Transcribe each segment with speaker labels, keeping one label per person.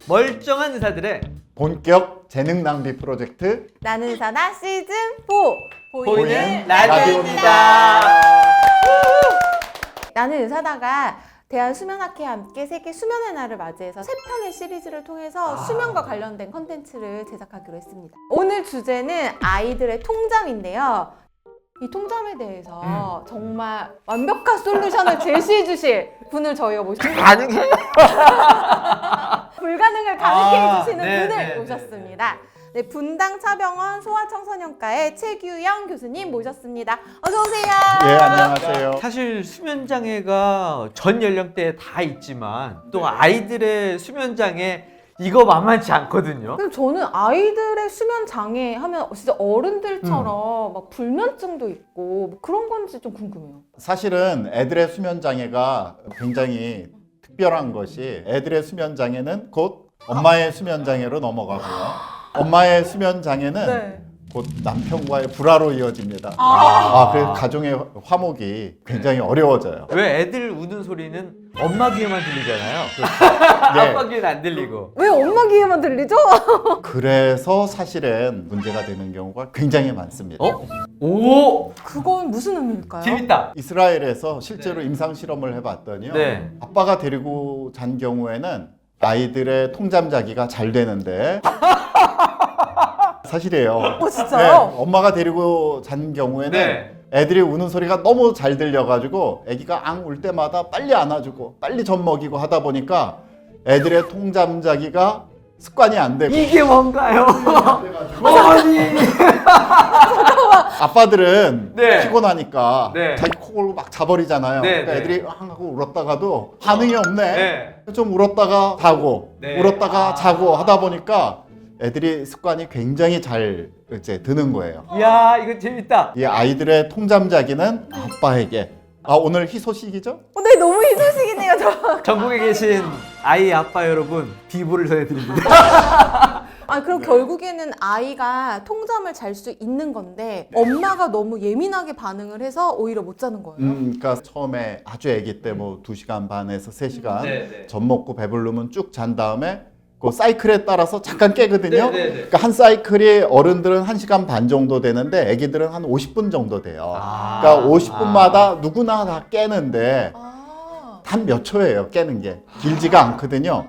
Speaker 1: 멀쩡한 의사들의
Speaker 2: 본격 재능 낭비 프로젝트
Speaker 3: 나는 의사다 시즌 4
Speaker 1: 보이는
Speaker 2: 라디오입니다.
Speaker 3: 나는 의사다가 대한수면학회와 함께 세계 수면의 날을 맞이해서 3편의 시리즈를 통해서 수면과 관련된 컨텐츠를 제작하기로 했습니다. 오늘 주제는 아이들의 통잠인데요. 이 통잠에 대해서 정말 완벽한 솔루션을 제시해 주실 분을 저희가 모셨습니다.
Speaker 1: 가능해요?
Speaker 3: 불가능을 가능해 주시는
Speaker 1: 네,
Speaker 3: 분을
Speaker 1: 네,
Speaker 3: 모셨습니다. 네, 분당 차병원 소아청소년과의 최규영 교수님 모셨습니다. 어서 오세요.
Speaker 2: 예, 안녕하세요.
Speaker 1: 사실 수면 장애가 전 연령대에 다 있지만 또 아이들의 수면 장애 이거 만만치 않거든요.
Speaker 3: 근데 저는 아이들의 수면 장애 하면 진짜 어른들처럼 막 불면증도 있고 뭐 그런 건지 좀 궁금해요.
Speaker 2: 사실은 애들의 수면 장애가 굉장히 특별한 것이 애들의 수면 장애는 곧 엄마의 수면 장애로 넘어가고요. 엄마의 수면 장애는
Speaker 3: 네.
Speaker 2: 곧 남편과의 불화로 이어집니다. 그래서 가정의 화목이 굉장히 어려워져요.
Speaker 1: 왜 애들 우는 소리는 엄마 귀에만 들리잖아요.
Speaker 2: 네.
Speaker 1: 아빠 귀에는 안 들리고.
Speaker 3: 왜 엄마 귀에만 들리죠?
Speaker 2: 그래서 사실은 문제가 되는 경우가 굉장히 많습니다.
Speaker 1: 오!
Speaker 3: 그건 무슨 의미일까요?
Speaker 1: 재밌다.
Speaker 2: 이스라엘에서 실제로 임상 실험을 해봤더니요.
Speaker 1: 네.
Speaker 2: 아빠가 데리고 잔 경우에는 아이들의 통잠 자기가 잘 되는데 사실이에요.
Speaker 3: 진짜요?
Speaker 2: 네, 엄마가 데리고 잔 경우에는
Speaker 1: 네.
Speaker 2: 애들이 우는 소리가 너무 잘 들려가지고 애기가 앙 울 때마다 빨리 안아주고 빨리 젖 먹이고 하다 보니까 애들의 통잠 자기가 습관이 안 되고
Speaker 1: 이게 뭔가요? 어머니!
Speaker 2: 아빠들은
Speaker 1: 네.
Speaker 2: 피곤하니까
Speaker 1: 네.
Speaker 2: 자기 코 골고 막 자버리잖아요.
Speaker 1: 네,
Speaker 2: 그러니까
Speaker 1: 네.
Speaker 2: 애들이 앙 하고 울었다가도 반응이 없네.
Speaker 1: 네.
Speaker 2: 좀 울었다가 자고
Speaker 1: 네.
Speaker 2: 울었다가 자고 하다 보니까 애들이 습관이 굉장히 잘 이제 드는 거예요.
Speaker 1: 이야, 이거 재밌다.
Speaker 2: 이 아이들의 통잠 자기는 아빠에게 오늘 희소식이죠?
Speaker 3: 네, 너무 희소식이네요. 저.
Speaker 1: 전국에 계신 아이 아빠 여러분 비보를 전해드립니다.
Speaker 3: 그럼 결국에는 아이가 통잠을 잘 수 있는 건데 엄마가 너무 예민하게 반응을 해서 오히려 못 자는 거예요.
Speaker 2: 그러니까 처음에 아주 아기 때 뭐 2시간 반에서 3시간
Speaker 1: 네.
Speaker 2: 젖 먹고 배부르면 쭉 잔 다음에 그 사이클에 따라서 잠깐 깨거든요.
Speaker 1: 네.
Speaker 2: 그러니까 한 사이클이 어른들은 1시간 반 정도 되는데 아기들은 한 50분 정도 돼요. 그러니까 50분마다 누구나 다 깨는데 단 몇 초예요, 깨는 게. 길지가 않거든요.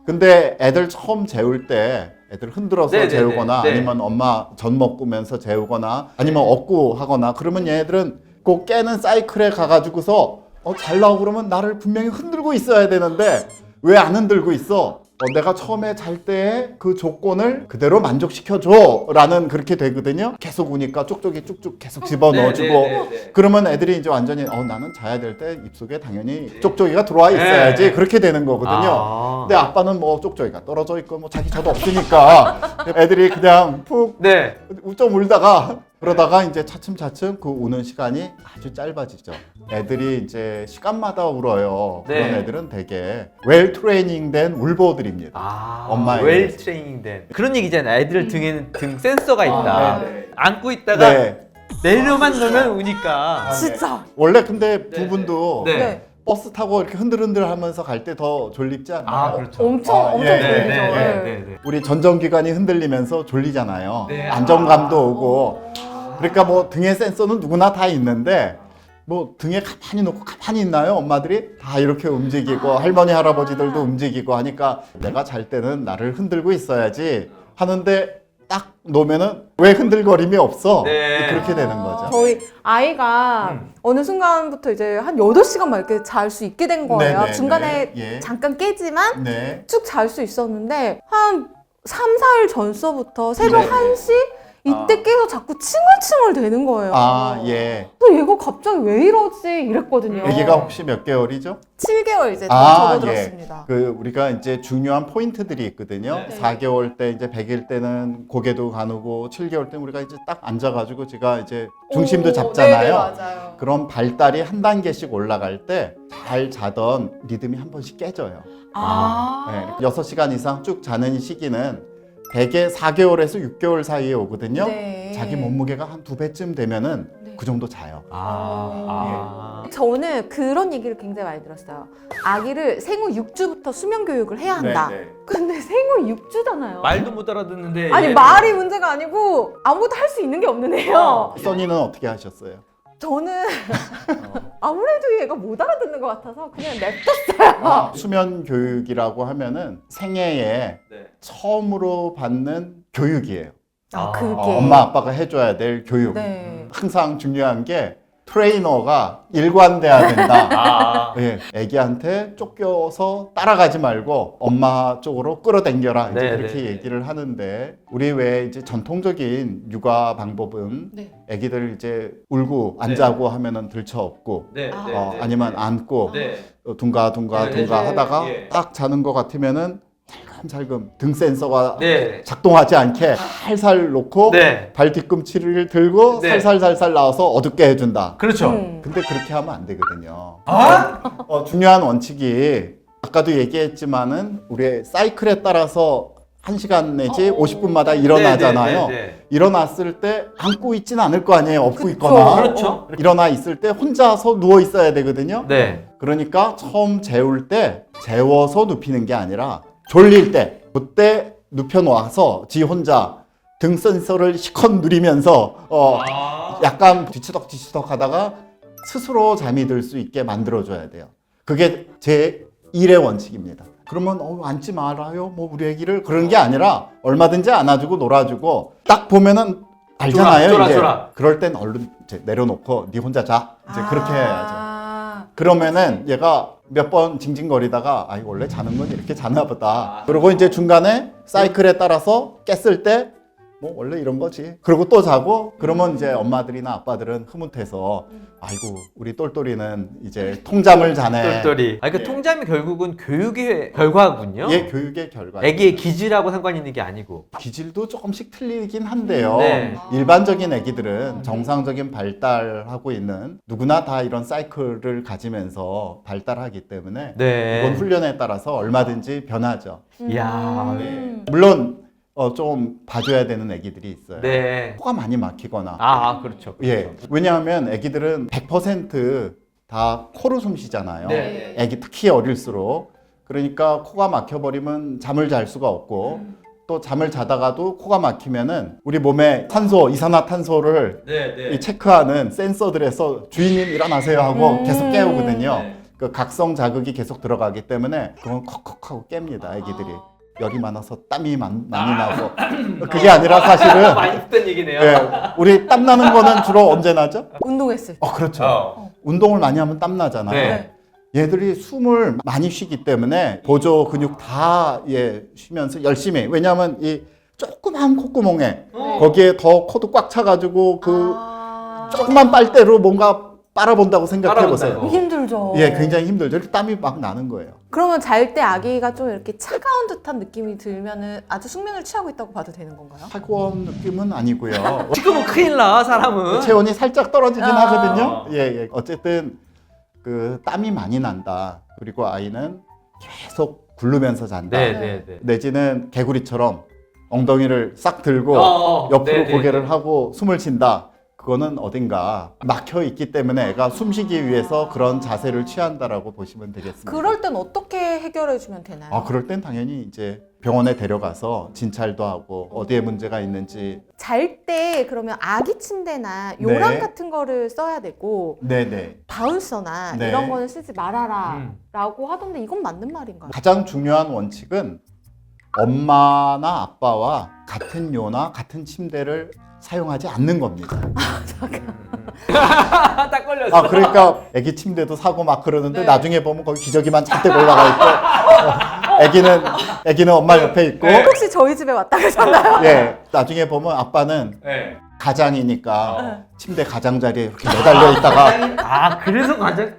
Speaker 2: 근데 애들 처음 재울 때 애들 흔들어서
Speaker 1: 네네네.
Speaker 2: 재우거나
Speaker 1: 네.
Speaker 2: 아니면 엄마 젖 먹으면서 재우거나 아니면 업고 하거나 그러면 얘네들은 그 깨는 사이클에 가가지고서 잘 나오고 그러면 나를 분명히 흔들고 있어야 되는데 왜 안 흔들고 있어? 내가 처음에 잘 때 그 조건을 그대로 만족시켜줘 라는 그렇게 되거든요. 계속 우니까 쪽쪽이 쭉쭉 계속 집어넣어주고
Speaker 1: 네.
Speaker 2: 그러면 애들이 이제 완전히 나는 자야 될 때 입속에 당연히 쪽쪽이가 들어와 있어야지
Speaker 1: 네.
Speaker 2: 그렇게 되는 거거든요.
Speaker 1: 아.
Speaker 2: 근데 아빠는 뭐 쪽쪽이가 떨어져 있고 뭐 자기 저도 없으니까 애들이 그냥 푹
Speaker 1: 네.
Speaker 2: 좀 울다가 그러다가 이제 차츰차츰 그 우는 시간이 아주 짧아지죠. 애들이 이제 시간마다 울어요.
Speaker 1: 네.
Speaker 2: 그런 애들은 되게 웰 트레이닝된 울보들입니다. 엄마에게.
Speaker 1: 웰 트레이닝된 그런 얘기잖아요. 애들 등에는 등 센서가 있다.
Speaker 2: 네.
Speaker 1: 안고 있다가
Speaker 2: 네.
Speaker 1: 내려만 놓으면 우니까.
Speaker 3: 진짜.
Speaker 2: 원래 근데 부분도
Speaker 1: 네.
Speaker 3: 네.
Speaker 2: 버스 타고 이렇게 흔들흔들 하면서 갈 때 더 졸립지 않나요?
Speaker 1: 그렇죠.
Speaker 3: 엄청
Speaker 2: 예.
Speaker 3: 졸리죠.
Speaker 1: 네.
Speaker 2: 우리 전정기관이 흔들리면서 졸리잖아요.
Speaker 1: 네.
Speaker 2: 안정감도 오고. 그러니까 뭐 등에 센서는 누구나 다 있는데 뭐 등에 가만히 놓고 가만히 있나요? 엄마들이 다 이렇게 움직이고 할머니 할아버지들도 움직이고 하니까 내가 잘 때는 나를 흔들고 있어야지 하는데 딱 놓으면은 왜 흔들거림이 없어?
Speaker 1: 네.
Speaker 2: 그렇게 되는 거죠.
Speaker 3: 저희 아이가 어느 순간부터 이제 한 8시간 막 이렇게 잘 수 있게 된 거예요.
Speaker 2: 네네네.
Speaker 3: 중간에
Speaker 2: 예.
Speaker 3: 잠깐 깨지만
Speaker 2: 네.
Speaker 3: 쭉 잘 수 있었는데 한 3, 4일 전서부터 새벽
Speaker 2: 네.
Speaker 3: 1시? 이때 깨서 자꾸 칭얼칭얼 되는 거예요.
Speaker 2: 예.
Speaker 3: 그래서 얘가 갑자기 왜 이러지? 이랬거든요.
Speaker 2: 아기가 혹시 몇 개월이죠?
Speaker 3: 7개월 이제
Speaker 2: 예.
Speaker 3: 접어들었습니다.
Speaker 2: 그 우리가 이제 중요한 포인트들이 있거든요.
Speaker 1: 네.
Speaker 2: 4개월 때 이제 100일 때는 고개도 가누고 7개월 때 우리가 이제 딱 앉아가지고 제가 이제 중심도 잡잖아요.
Speaker 3: 네네, 맞아요.
Speaker 2: 그럼 발달이 한 단계씩 올라갈 때 잘 자던 리듬이 한 번씩 깨져요. 네, 6시간 이상 쭉 자는 시기는 대개 4개월에서 6개월 사이에 오거든요.
Speaker 3: 네.
Speaker 2: 자기 몸무게가 한 2배쯤 되면은
Speaker 3: 네.
Speaker 2: 그 정도 자요.
Speaker 3: 저는 그런 얘기를 굉장히 많이 들었어요. 아기를 생후 6주부터 수면 교육을 해야 한다. 근데 생후 6주잖아요.
Speaker 1: 말도 못 알아듣는데.
Speaker 3: 아니
Speaker 1: 얘는-
Speaker 3: 말이 문제가 아니고 아무것도 할 수 있는 게 없는 애요.
Speaker 2: 써니는 어떻게 하셨어요?
Speaker 3: 저는 아무래도 얘가 못 알아듣는 것 같아서 그냥 냅뒀어요.
Speaker 2: 수면 교육이라고 하면은 생애에
Speaker 1: 네.
Speaker 2: 처음으로 받는 교육이에요.
Speaker 3: 그게
Speaker 2: 엄마 아빠가 해줘야 될 교육.
Speaker 3: 네.
Speaker 2: 항상 중요한 게 트레이너가 일관돼야 된다. 예, 애기한테 쫓겨서 따라가지 말고 엄마 쪽으로 끌어당겨라. 이제
Speaker 1: 네,
Speaker 2: 그렇게
Speaker 1: 네,
Speaker 2: 얘기를 하는데 우리 왜 이제 전통적인 육아 방법은
Speaker 3: 네.
Speaker 2: 애기들 이제 울고 안 자고 하면은 들쳐업고
Speaker 1: 네,
Speaker 2: 아니면 안고
Speaker 1: 네.
Speaker 2: 둥가둥가
Speaker 1: 네,
Speaker 2: 둥가
Speaker 1: 네,
Speaker 2: 하다가
Speaker 1: 예.
Speaker 2: 딱 자는 것 같으면은 살금살금 등 센서가
Speaker 1: 네.
Speaker 2: 작동하지 않게 살살 놓고
Speaker 1: 네.
Speaker 2: 발 뒤꿈치를 들고
Speaker 1: 네.
Speaker 2: 살살살살 나와서 어둡게 해준다.
Speaker 1: 그렇죠.
Speaker 2: 근데 그렇게 하면 안 되거든요.
Speaker 1: 아?
Speaker 2: 중요한 원칙이 아까도 얘기했지만은 우리의 사이클에 따라서 1시간 내지 50분마다 일어나잖아요.
Speaker 1: 네, 네, 네.
Speaker 2: 일어났을 때 안고 있지는 않을 거 아니에요. 업고 있거나.
Speaker 1: 그렇죠.
Speaker 2: 일어나 있을 때 혼자서 누워 있어야 되거든요.
Speaker 1: 네.
Speaker 2: 그러니까 처음 재울 때 재워서 눕히는 게 아니라 졸릴 때 그때 눕혀 놓아서 지 혼자 등 센서를 시컷 누리면서 약간 뒤치덕 하다가 스스로 잠이 들 수 있게 만들어줘야 돼요. 그게 제 1의 원칙입니다. 그러면 앉지 말아요 뭐 우리 애기를 그런 게 아니라 얼마든지 안아주고 놀아주고 딱 보면은 알잖아요.
Speaker 1: 졸아,
Speaker 2: 이제
Speaker 1: 졸아.
Speaker 2: 그럴 땐 얼른 이제 내려놓고 네 혼자 자 이제 그렇게 해야죠.
Speaker 3: 아,
Speaker 2: 그러면은 얘가 몇 번 징징거리다가 아 이거 원래 자는 건 이렇게 자나 보다. 그리고 이제 중간에 사이클에 따라서 깼을 때 뭐 원래 이런 거지. 그리고 또 자고 그러면 이제 엄마들이나 아빠들은 흐뭇해서 아이고 우리 똘똘이는 이제 통잠을 자네.
Speaker 1: 똘똘이. 그러니까 통잠이 결국은 교육의 결과군요.
Speaker 2: 얘 교육의 결과.
Speaker 1: 애기의 기질하고 상관 있는 게 아니고.
Speaker 2: 기질도 조금씩 틀리긴 한데요.
Speaker 1: 네.
Speaker 2: 일반적인 애기들은 정상적인 발달하고 있는 누구나 다 이런 사이클을 가지면서 발달하기 때문에
Speaker 1: 네.
Speaker 2: 이번 훈련에 따라서 얼마든지 변하죠.
Speaker 1: 이야.
Speaker 2: 물론 좀 봐줘야 되는 애기들이 있어요.
Speaker 1: 네.
Speaker 2: 코가 많이 막히거나.
Speaker 1: 그렇죠.
Speaker 2: 예. 왜냐하면 애기들은 100%다 코로 숨 쉬잖아요.
Speaker 1: 네.
Speaker 2: 애기 특히 어릴수록. 그러니까 코가 막혀버리면 잠을 잘 수가 없고 또 잠을 자다가도 코가 막히면은 우리 몸에 탄소, 이산화탄소를
Speaker 1: 네,
Speaker 2: 이 체크하는 센서들에서 주인님 일어나세요 하고 계속 깨우거든요.
Speaker 1: 네.
Speaker 2: 그 각성 자극이 계속 들어가기 때문에 그건 컥컥하고 깹니다, 애기들이. 열이 많아서 땀이 많이 나고. 그게 아니라 사실은
Speaker 1: 많이 듣던 얘기네요.
Speaker 2: 예, 우리 땀 나는 거는 주로 언제 나죠?
Speaker 3: 운동했을 때.
Speaker 2: 그렇죠. 운동을 많이 하면 땀 나잖아요.
Speaker 1: 네.
Speaker 2: 얘들이 숨을 많이 쉬기 때문에 보조 근육 다 쉬면서 열심히. 왜냐하면 이 조그만 콧구멍에 거기에 더 코도 꽉 차가지고 그 조그만 빨대로 뭔가 빨아본다고 생각해 보세요.
Speaker 1: 빨아본다고.
Speaker 3: 힘들죠.
Speaker 2: 예, 굉장히 힘들죠. 이렇게 땀이 막 나는 거예요.
Speaker 3: 그러면 잘 때 아기가 좀 이렇게 차가운 듯한 느낌이 들면은 아주 숙면을 취하고 있다고 봐도 되는 건가요?
Speaker 2: 차가운 느낌은 아니고요.
Speaker 1: 지금은 큰일 나, 사람은.
Speaker 2: 체온이 살짝 떨어지긴 하거든요. 예. 어쨌든 그 땀이 많이 난다. 그리고 아이는 계속 굴르면서 잔다.
Speaker 1: 네.
Speaker 2: 내지는 개구리처럼 엉덩이를 싹 들고 옆으로
Speaker 1: 네, 네,
Speaker 2: 고개를
Speaker 1: 네.
Speaker 2: 하고 숨을 쉰다. 그거는 어딘가 막혀 있기 때문에 애가 숨쉬기 위해서 그런 자세를 취한다라고 보시면 되겠습니다.
Speaker 3: 그럴 땐 어떻게 해결해 주면 되나요?
Speaker 2: 그럴 땐 당연히 이제 병원에 데려가서 진찰도 하고 어디에 문제가 있는지.
Speaker 3: 잘 때 그러면 아기 침대나 요람
Speaker 2: 네.
Speaker 3: 같은 거를 써야 되고
Speaker 2: 네네.
Speaker 3: 바운서나
Speaker 2: 네.
Speaker 3: 이런 거는 쓰지 말아라
Speaker 1: 음.
Speaker 3: 라고 하던데 이건 맞는 말인가요?
Speaker 2: 가장 중요한 원칙은 엄마나 아빠와 같은 요나 같은 침대를 사용하지 않는 겁니다.
Speaker 1: 딱 걸렸어.
Speaker 2: 그러니까 애기 침대도 사고 막 그러는데
Speaker 3: 네.
Speaker 2: 나중에 보면 거기 기저귀만 잔뜩 올라가 있고 애기는 엄마 옆에 있고
Speaker 1: 네.
Speaker 3: 혹시 저희 집에 왔다 가셨나요?
Speaker 2: 예, 나중에 보면 아빠는
Speaker 1: 네.
Speaker 2: 가장이니까 침대 가장자리에 이렇게 매달려 있다가
Speaker 1: 그래서 가장.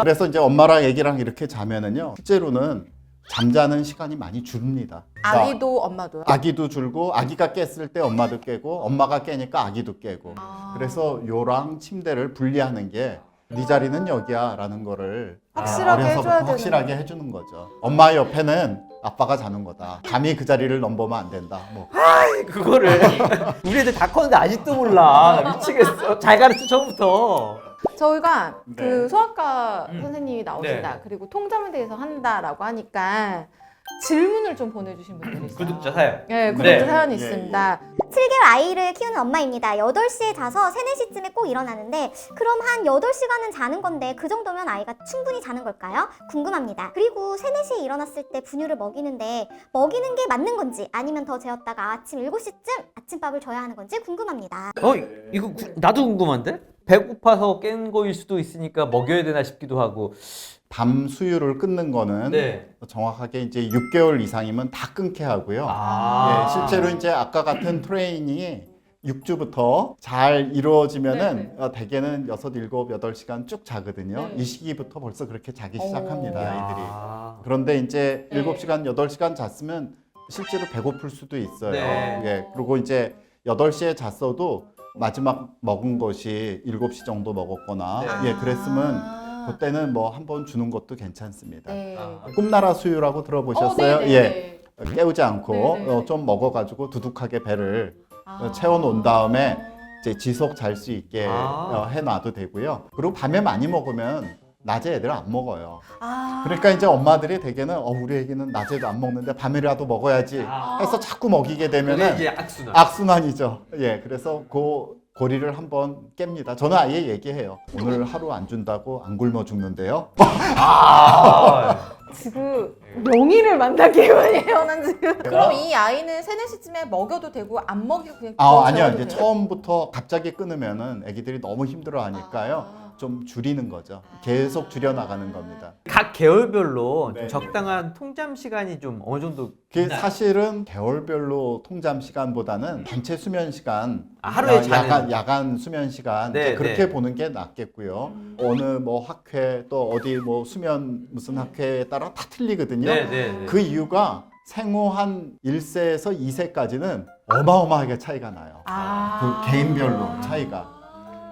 Speaker 2: 그래서 이제 엄마랑 애기랑 이렇게 자면은요 실제로는 잠자는 시간이 많이 줄입니다. 그러니까
Speaker 3: 아기도 엄마도요?
Speaker 2: 아기도 줄고 아기가 깼을 때 엄마도 깨고 엄마가 깨니까 아기도 깨고 그래서 요랑 침대를 분리하는 게 네 자리는 여기야 라는 거를
Speaker 3: 확실하게 해줘야
Speaker 2: 어려서부터
Speaker 3: 되는
Speaker 2: 확실하게 해주는 거죠. 엄마 옆에는 아빠가 자는 거다. 감히 그 자리를 넘보면 안 된다. 뭐
Speaker 1: 그거를 우리 애들 다 컸는데 아직도 몰라. 미치겠어. 잘 가르쳐 처음부터.
Speaker 3: 저희가
Speaker 2: 네.
Speaker 3: 그 소아과 선생님이 나오신다.
Speaker 1: 네.
Speaker 3: 그리고 통잠에 대해서 한다라고 하니까 질문을 좀 보내주신 분들이 있어요.
Speaker 1: 구독자 사연.
Speaker 3: 네, 구독자
Speaker 1: 네.
Speaker 3: 사연이
Speaker 2: 예,
Speaker 3: 있습니다.
Speaker 4: 7개월 아이를 키우는 엄마입니다. 8시에 자서 3, 4시쯤에 꼭 일어나는데 그럼 한 8시간은 자는 건데 그 정도면 아이가 충분히 자는 걸까요? 궁금합니다. 그리고 3, 4시에 일어났을 때 분유를 먹이는데 먹이는 게 맞는 건지 아니면 더 재웠다가 아침 7시쯤 아침밥을 줘야 하는 건지 궁금합니다.
Speaker 1: 이거 나도 궁금한데? 배고파서 깬 거일 수도 있으니까 먹여야 되나 싶기도 하고.
Speaker 2: 밤 수유를 끊는 거는
Speaker 1: 네.
Speaker 2: 정확하게 이제 6개월 이상이면 다 끊게 하고요.
Speaker 1: 아.
Speaker 2: 예, 실제로 이제 아까 같은 트레이닝이 6주부터 잘 이루어지면은 대개는 6, 7, 8시간 쭉 자거든요.
Speaker 3: 네.
Speaker 2: 이 시기부터 벌써 그렇게 자기 시작합니다, 아이들이.
Speaker 1: 아.
Speaker 2: 그런데 이제
Speaker 3: 네.
Speaker 2: 7시간, 8시간 잤으면 실제로 배고플 수도 있어요.
Speaker 1: 네.
Speaker 2: 예, 그리고 이제 8시에 잤어도 마지막 먹은 것이 7시 정도 먹었거나
Speaker 1: 네.
Speaker 2: 예, 그랬으면 그때는 뭐 한 번 주는 것도 괜찮습니다.
Speaker 3: 네.
Speaker 2: 꿈나라 수유라고 들어보셨어요?
Speaker 3: 네네네.
Speaker 2: 예. 깨우지 않고
Speaker 3: 네네네.
Speaker 2: 좀 먹어가지고 두둑하게 배를
Speaker 3: 아.
Speaker 2: 채워놓은 다음에 이제 지속 잘 수 있게
Speaker 1: 아.
Speaker 2: 해놔도 되고요. 그리고 밤에 많이 먹으면 낮에 애들 안 먹어요.
Speaker 3: 아.
Speaker 2: 그러니까 이제 엄마들이 대개는 우리 애기는 낮에도 안 먹는데 밤에라도 먹어야지
Speaker 1: 아.
Speaker 2: 해서 자꾸 먹이게
Speaker 1: 그게
Speaker 2: 되면은
Speaker 1: 이제 악순환.
Speaker 2: 악순환이죠. 예, 그래서 그 고리를 한번 깹니다. 저는 아예 얘기해요. 오늘 하루 안 준다고 안 굶어 죽는데요.
Speaker 1: 아.
Speaker 3: 지금 명의를 만날 기분이에요, 난 지금. 그럼 이 아이는 3, 4시쯤에 먹여도 되고 안 먹이고 그냥
Speaker 2: 아니요.
Speaker 3: 재워도
Speaker 2: 이제
Speaker 3: 돼요?
Speaker 2: 처음부터 갑자기 끊으면은 애기들이 너무 힘들어 하니까요. 좀 줄이는 거죠. 계속 줄여 나가는 겁니다.
Speaker 1: 각 계열별로
Speaker 2: 네.
Speaker 1: 좀 적당한 통잠 시간이 좀 어느 정도
Speaker 2: 그게
Speaker 1: 있나요?
Speaker 2: 사실은 계열별로 통잠 시간보다는 전체 수면 시간,
Speaker 1: 하루에 자는.
Speaker 2: 야간 수면 시간
Speaker 1: 네,
Speaker 2: 이제 그렇게
Speaker 1: 네.
Speaker 2: 보는 게 낫겠고요. 어느 뭐 학회 또 어디 뭐 수면 무슨 학회에 따라 다 틀리거든요.
Speaker 1: 네, 네, 네.
Speaker 2: 그 이유가 생후 한 1세에서 2세까지는 어마어마하게 차이가 나요.
Speaker 3: 아.
Speaker 2: 그 개인별로 차이가.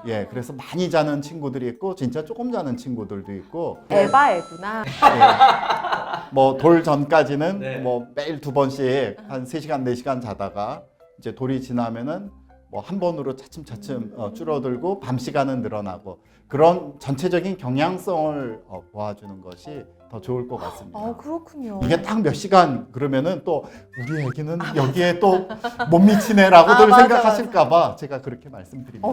Speaker 2: 예, 그래서 많이 자는 친구들이 있고 진짜 조금 자는 친구들도 있고.
Speaker 3: 에바애구나.
Speaker 2: 뭐 돌 전까지는
Speaker 1: 네.
Speaker 2: 뭐 매일 2번씩 한 3시간 4시간 자다가 이제 돌이 지나면은 뭐 한 번으로 차츰차츰 줄어들고 밤 시간은 늘어나고 그런 전체적인 경향성을 보아주는 것이 더 좋을 것 같습니다.
Speaker 3: 그렇군요.
Speaker 2: 이게 딱 몇 시간 그러면은 또 우리 애기는 여기에 또 못 미치네라고들
Speaker 3: 맞아,
Speaker 2: 생각하실까봐 제가 그렇게 말씀드립니다.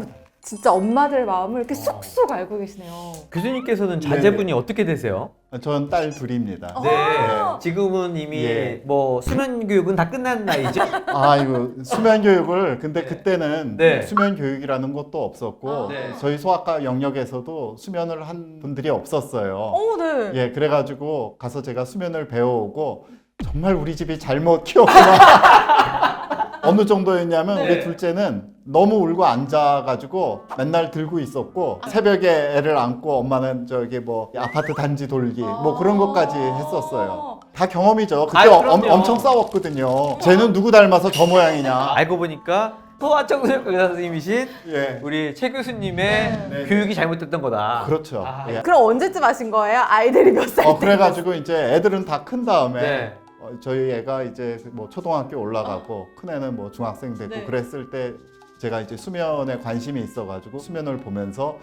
Speaker 3: 진짜 엄마들의 마음을 이렇게 쏙쏙 알고 계시네요.
Speaker 1: 교수님께서는 자제분이 어떻게 되세요?
Speaker 2: 전 딸 둘입니다.
Speaker 1: 네.
Speaker 2: 네.
Speaker 1: 지금은 이미
Speaker 2: 예.
Speaker 1: 뭐 수면 교육은 다 끝난 나이죠?
Speaker 2: 아이고 수면 교육을 근데
Speaker 1: 네.
Speaker 2: 그때는
Speaker 1: 네.
Speaker 2: 수면 교육이라는 것도 없었고
Speaker 1: 네.
Speaker 2: 저희 소아과 영역에서도 수면을 한 분들이 없었어요.
Speaker 3: 네.
Speaker 2: 예, 그래가지고 가서 제가 수면을 배워오고 정말 우리 집이 잘못 키웠구나. 어느 정도였냐면
Speaker 1: 네.
Speaker 2: 우리 둘째는 너무 울고 앉아가지고 맨날 들고 있었고 새벽에 애를 안고 엄마는 저기 뭐 아파트 단지 돌기 뭐 그런 것까지 했었어요. 다 경험이죠. 그때
Speaker 1: 아유, 그럼요.
Speaker 2: 엄청 싸웠거든요. 쟤는 누구 닮아서 저 모양이냐.
Speaker 1: 알고 보니까 소아청소년과 의사 선생님이신
Speaker 2: 예.
Speaker 1: 우리 최 교수님의
Speaker 2: 네.
Speaker 1: 교육이 잘못됐던 거다.
Speaker 2: 그렇죠.
Speaker 1: 아,
Speaker 2: 예.
Speaker 3: 그럼 언제쯤 하신 거예요? 아이들이 몇 살? 때?
Speaker 2: 그래가지고 이제 애들은 다 큰 다음에
Speaker 1: 네.
Speaker 2: 저희 애가 이제 뭐 초등학교 올라가고 큰 애는 뭐 중학생 되고
Speaker 3: 네.
Speaker 2: 그랬을 때 제가 이제 수면에 관심이 있어가지고 수면을 보면서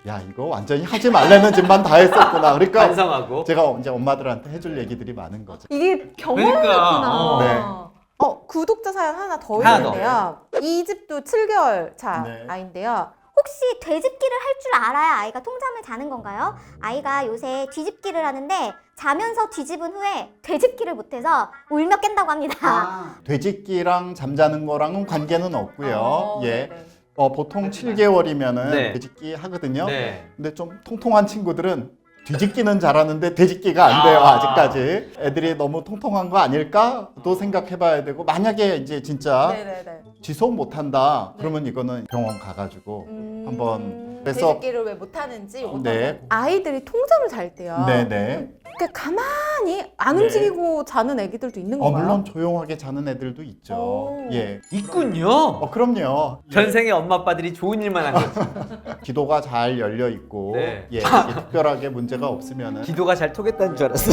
Speaker 2: 야 이거 완전히 하지 말라는 짓만 다 했었구나. 그러니까
Speaker 1: 반성하고.
Speaker 2: 제가 이제 엄마들한테 해줄 얘기들이 많은 거죠.
Speaker 3: 이게 경험이었구나.
Speaker 1: 그러니까,
Speaker 3: 구독자 사연 하나 더
Speaker 1: 하나
Speaker 3: 있는데요. 이 집도 7개월 차
Speaker 2: 네.
Speaker 3: 아이인데요.
Speaker 4: 혹시 돼집기를 할 줄 알아야 아이가 통잠을 자는 건가요? 아이가 요새 뒤집기를 하는데 자면서 뒤집은 후에 돼집기를 못해서 울며 깬다고 합니다.
Speaker 2: 돼지끼랑 잠자는 거랑은 관계는 없고요. 예.
Speaker 3: 네네.
Speaker 2: 보통 7개월이면은
Speaker 1: 네.
Speaker 2: 돼지끼 하거든요.
Speaker 1: 네.
Speaker 2: 근데 좀 통통한 친구들은 뒤집기는 잘하는데 돼집기가 안 돼요. 아직까지. 애들이 너무 통통한 거 아닐까도 생각해봐야 되고 만약에 이제 진짜
Speaker 3: 네네네.
Speaker 2: 지속 못한다 그러면 이거는 병원 가가지고 한번 그래서
Speaker 3: 돼지기를 왜 못하는지
Speaker 2: 네.
Speaker 3: 아이들이 통잠을 잘 때요.
Speaker 2: 네네
Speaker 3: 그러니까 가만히 가만히 안
Speaker 4: 네.
Speaker 3: 움직이고 자는 애기들도 있는 건가요?
Speaker 2: 물론 조용하게 자는 애들도 있죠.
Speaker 3: 오.
Speaker 2: 예.
Speaker 1: 있군요.
Speaker 2: 그럼요.
Speaker 1: 전생에 엄마 아빠들이 좋은 일만 한 거지.
Speaker 2: 기도가 잘 열려 있고
Speaker 1: 네.
Speaker 2: 예, 이게 특별하게 문제가 없으면은
Speaker 1: 기도가 잘 통했다는 줄 알았어.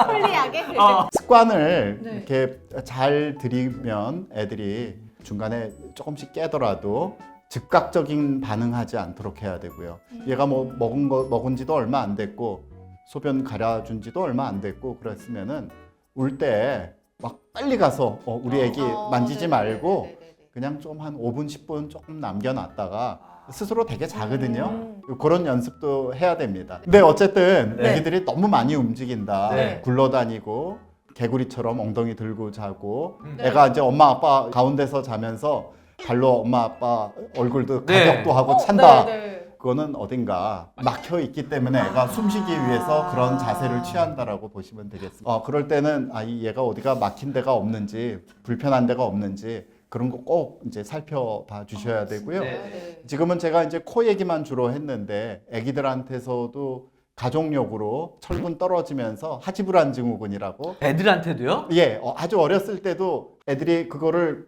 Speaker 3: 편리하게.
Speaker 2: 습관을
Speaker 3: 네.
Speaker 2: 이렇게 잘 들이면 애들이 중간에 조금씩 깨더라도 즉각적인 반응하지 않도록 해야 되고요. 얘가 뭐 먹은 지도 얼마 안 됐고 소변 갈아준 지도 얼마 안 됐고 그랬으면은 울 때 막 빨리 가서 우리 애기 만지지 말고 그냥 좀 한 5분 10분 조금 남겨놨다가 스스로 되게 자거든요. 그런 연습도 해야 됩니다. 근데 어쨌든
Speaker 3: 네.
Speaker 2: 애기들이 너무 많이 움직인다.
Speaker 1: 네.
Speaker 2: 굴러다니고 개구리처럼 엉덩이 들고 자고
Speaker 3: 네.
Speaker 2: 애가 이제 엄마 아빠 가운데서 자면서 발로 엄마 아빠 얼굴도
Speaker 1: 네.
Speaker 2: 가격도 하고 찬다.
Speaker 3: 네.
Speaker 2: 그거는 어딘가 막혀 있기 때문에 애가 숨쉬기 위해서 그런 자세를 취한다라고 보시면 되겠습니다. 그럴 때는 얘가 어디가 막힌 데가 없는지 불편한 데가 없는지 그런 거 꼭 이제 살펴봐 주셔야 되고요.
Speaker 3: 네.
Speaker 2: 지금은 제가 이제 코 얘기만 주로 했는데 애기들한테서도 가족력으로 철분 떨어지면서 하지불안 증후군이라고
Speaker 1: 애들한테도요?
Speaker 2: 예, 아주 어렸을 때도 애들이 그거를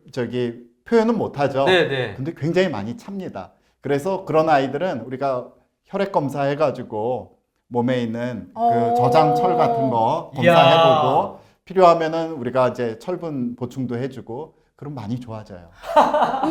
Speaker 2: 표현은 못하죠.
Speaker 1: 네네.
Speaker 2: 근데 굉장히 많이 찹니다. 그래서 그런 아이들은 우리가 혈액 검사 해가지고 몸에 있는 그 저장철 같은 거 검사해보고 필요하면은 우리가 이제 철분 보충도 해주고 그럼 많이 좋아져요.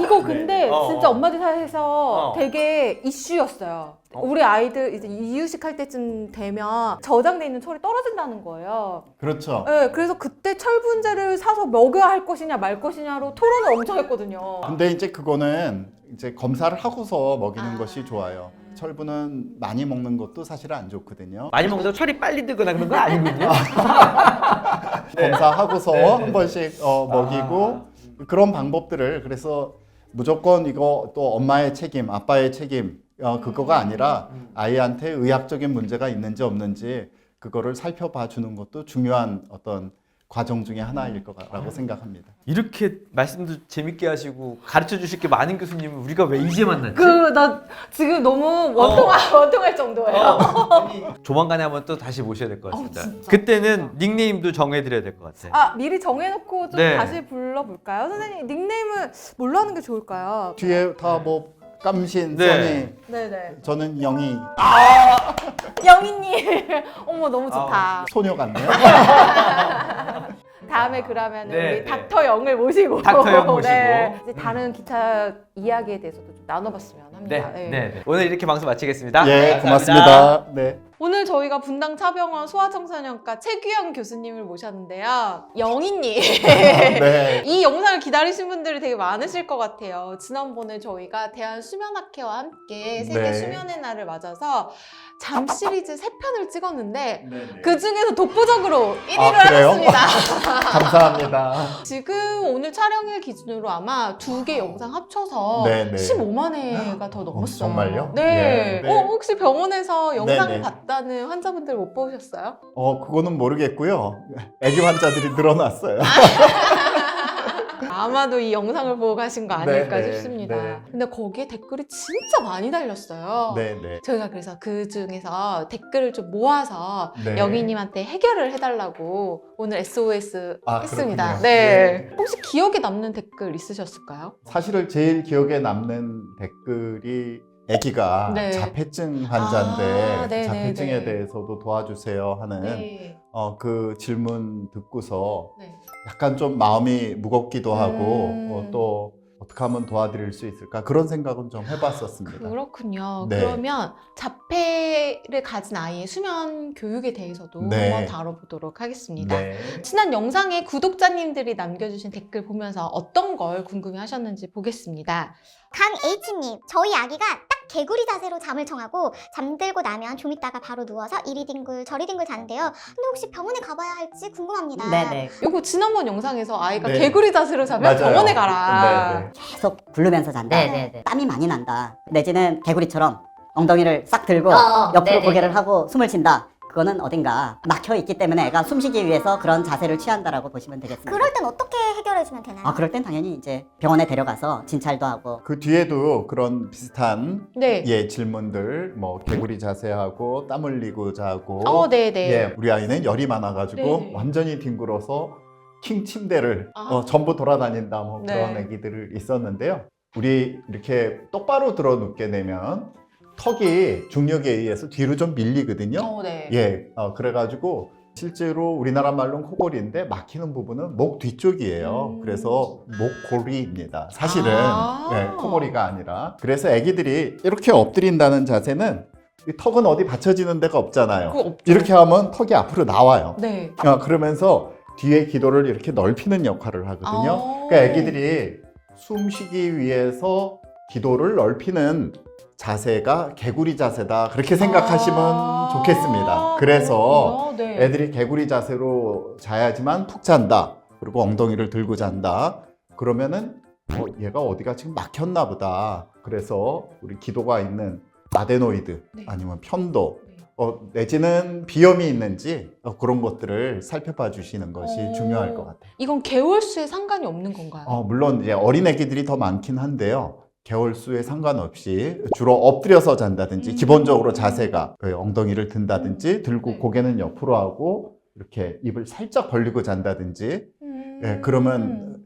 Speaker 3: 이거 근데
Speaker 1: 네.
Speaker 3: 진짜 엄마들 사이에서
Speaker 1: 어.
Speaker 3: 되게 이슈였어요. 우리 아이들 이제 이유식 할 때쯤 되면 저장돼 있는 철이 떨어진다는 거예요.
Speaker 2: 그렇죠.
Speaker 3: 네, 그래서 그때 철분제를 사서 먹여야 할 것이냐 말 것이냐로 토론을 엄청 했거든요.
Speaker 2: 근데 이제 그거는 이제 검사를 하고서 먹이는
Speaker 3: 아.
Speaker 2: 것이 좋아요. 철분은 많이 먹는 것도 사실 안 좋거든요.
Speaker 1: 많이 먹는다고 철이 빨리 들거나 그런 건 아니군요.
Speaker 2: 검사하고서
Speaker 1: 네.
Speaker 2: 한 번씩 먹이고 그런 방법들을 그래서 무조건 이거 또 엄마의 책임, 아빠의 책임 그거가 아니라 아이한테 의학적인 문제가 있는지 없는지 그거를 살펴봐 주는 것도 중요한 어떤 과정 중에 하나일 거라고 생각합니다.
Speaker 1: 이렇게 말씀도 재밌게 하시고 가르쳐 주실 게 많은 교수님은 우리가 왜 이제 만났지?
Speaker 3: 나 지금 너무 원통할 정도예요.
Speaker 1: 조만간에 한번 또 다시 모셔야 될 것 같습니다. 그때는 닉네임도 정해드려야 될 것 같아요.
Speaker 3: 미리 정해놓고 좀
Speaker 1: 네.
Speaker 3: 다시 불러볼까요? 선생님 닉네임은 뭘로 하는 게 좋을까요?
Speaker 2: 뒤에 다 뭐 깜신,
Speaker 1: 네.
Speaker 2: 써니,
Speaker 3: 네네.
Speaker 2: 저는 영희,
Speaker 3: 영희님. 어머 너무 좋다.
Speaker 2: 소녀 같네요.
Speaker 3: 다음에 그러면
Speaker 1: 네,
Speaker 3: 우리
Speaker 1: 네.
Speaker 3: 닥터 영을 모시고
Speaker 1: 닥터 영 모시고.
Speaker 3: 이제 다른 기타 이야기에 대해서도 좀 나눠봤으면 합니다.
Speaker 1: 네. 오늘 이렇게 방송 마치겠습니다.
Speaker 2: 예,
Speaker 1: 감사합니다.
Speaker 2: 고맙습니다. 네.
Speaker 3: 오늘 저희가 분당 차병원 소아청소년과 최규영 교수님을 모셨는데요. 영희님.
Speaker 2: 네.
Speaker 3: 이 영상을 기다리신 분들이 되게 많으실 것 같아요. 지난번에 저희가 대한수면학회와 함께 세계
Speaker 2: 네.
Speaker 3: 수면의 날을 맞아서 잠 시리즈 3편을 찍었는데
Speaker 2: 네.
Speaker 3: 그 중에서 독보적으로 1위를
Speaker 2: 아, 그래요?
Speaker 3: 하셨습니다.
Speaker 2: 감사합니다.
Speaker 3: 지금 오늘 촬영일 기준으로 아마 2개 영상 합쳐서
Speaker 2: 네, 네.
Speaker 3: 15만 회가 더 넘었어요.
Speaker 2: 정말요?
Speaker 3: 네.
Speaker 2: 네, 네.
Speaker 3: 혹시 병원에서 영상을
Speaker 2: 네, 네.
Speaker 3: 봤다는 환자분들 못 보셨어요?
Speaker 2: 그거는 모르겠고요. 아기 환자들이 늘어났어요.
Speaker 3: 아마도 이 영상을 보고 가신 거 아닐까
Speaker 2: 네, 네,
Speaker 3: 싶습니다.
Speaker 2: 네.
Speaker 3: 근데 거기에 댓글이 진짜 많이 달렸어요.
Speaker 2: 네, 네.
Speaker 3: 저희가 그래서 그 중에서 댓글을 좀 모아서
Speaker 2: 네.
Speaker 3: 영희님한테 해결을 해달라고 오늘 SOS 했습니다.
Speaker 2: 그렇군요.
Speaker 3: 네. 혹시 기억에 남는 댓글 있으셨을까요?
Speaker 2: 사실은 제일 기억에 남는 댓글이 아기가
Speaker 3: 네.
Speaker 2: 자폐증 환자인데
Speaker 3: 네,
Speaker 2: 자폐증에
Speaker 3: 네, 네.
Speaker 2: 대해서도 도와주세요 하는
Speaker 3: 네.
Speaker 2: 그 질문 듣고서
Speaker 3: 네.
Speaker 2: 약간 좀 마음이 무겁기도 하고
Speaker 3: 음.
Speaker 2: 또 어떻게 하면 도와드릴 수 있을까 그런 생각은 좀 해봤었습니다.
Speaker 3: 그렇군요.
Speaker 2: 네.
Speaker 3: 그러면 자폐를 가진 아이의 수면 교육에 대해서도
Speaker 2: 네.
Speaker 3: 한번 다뤄보도록 하겠습니다.
Speaker 2: 네.
Speaker 3: 지난 영상에 구독자님들이 남겨주신 댓글 보면서 어떤 걸 궁금해하셨는지 보겠습니다.
Speaker 4: 강H님, 저희 아기가 딱 개구리 자세로 잠을 청하고 잠들고 나면 좀 있다가 바로 누워서 이리 뒹굴 저리 뒹굴 자는데요. 근데 혹시 병원에 가봐야 할지 궁금합니다.
Speaker 5: 네네.
Speaker 3: 이거 지난번 영상에서 아이가
Speaker 2: 네.
Speaker 3: 개구리 자세로 자면
Speaker 2: 맞아요.
Speaker 3: 병원에 가라.
Speaker 2: 네, 네.
Speaker 5: 계속 굴르면서 잔다.
Speaker 4: 네네네.
Speaker 5: 땀이 많이 난다. 내지는 개구리처럼 엉덩이를 싹 들고
Speaker 4: 어,
Speaker 5: 옆으로
Speaker 4: 네네.
Speaker 5: 고개를 하고 숨을 쉰다. 그거는 어딘가 막혀 있기 때문에 애가 숨쉬기 위해서 그런 자세를 취한다라고 보시면 되겠습니다.
Speaker 4: 그럴 땐 어떻게 해결해주면 되나요?
Speaker 5: 그럴 땐 당연히 이제 병원에 데려가서 진찰도 하고.
Speaker 2: 그 뒤에도 그런 비슷한
Speaker 3: 네.
Speaker 2: 예 질문들 뭐 개구리 자세하고 땀 흘리고 자고
Speaker 3: 네네.
Speaker 2: 예 우리 아이는 열이 많아가지고
Speaker 3: 네네.
Speaker 2: 완전히 뒹굴어서 킹 침대를
Speaker 3: 아.
Speaker 2: 전부 돌아다닌다 뭐
Speaker 3: 네.
Speaker 2: 그런 애기들을 있었는데요. 우리 이렇게 똑바로 들어 눕게 되면 턱이 중력에 의해서 뒤로 좀 밀리거든요.
Speaker 3: 네.
Speaker 2: 예, 그래가지고 실제로 우리나라 말로는 코골이인데 막히는 부분은 목 뒤쪽이에요. 그래서 목골이입니다. 사실은
Speaker 3: 아.
Speaker 2: 예, 코골이가 아니라. 그래서 아기들이 이렇게 엎드린다는 자세는 이 턱은 어디 받쳐지는 데가 없잖아요.
Speaker 3: 그거 없죠.
Speaker 2: 이렇게 하면 턱이 앞으로 나와요.
Speaker 3: 네.
Speaker 2: 그러면서 뒤에 기도를 이렇게 넓히는 역할을 하거든요.
Speaker 3: 아.
Speaker 2: 그러니까 아기들이 숨 쉬기 위해서 기도를 넓히는 자세가 개구리 자세다 그렇게 생각하시면 좋겠습니다. 그래서
Speaker 3: 네.
Speaker 2: 애들이 개구리 자세로 자야지만 푹 잔다. 그리고 엉덩이를 들고 잔다. 그러면은 얘가 어디가 지금 막혔나 보다. 그래서 우리 기도가 있는 아데노이드
Speaker 3: 네.
Speaker 2: 아니면 편도
Speaker 3: 네.
Speaker 2: 내지는 비염이 있는지 그런 것들을 살펴봐 주시는 것이 중요할 것 같아요.
Speaker 3: 이건 개월수에 상관이 없는 건가요?
Speaker 2: 물론 이제 어린 애기들이 더 많긴 한데요. 개월수에 상관없이 주로 엎드려서 잔다든지 기본적으로 자세가 엉덩이를 든다든지 들고
Speaker 3: 네.
Speaker 2: 고개는 옆으로 하고 이렇게 입을 살짝 벌리고 잔다든지 예, 그러면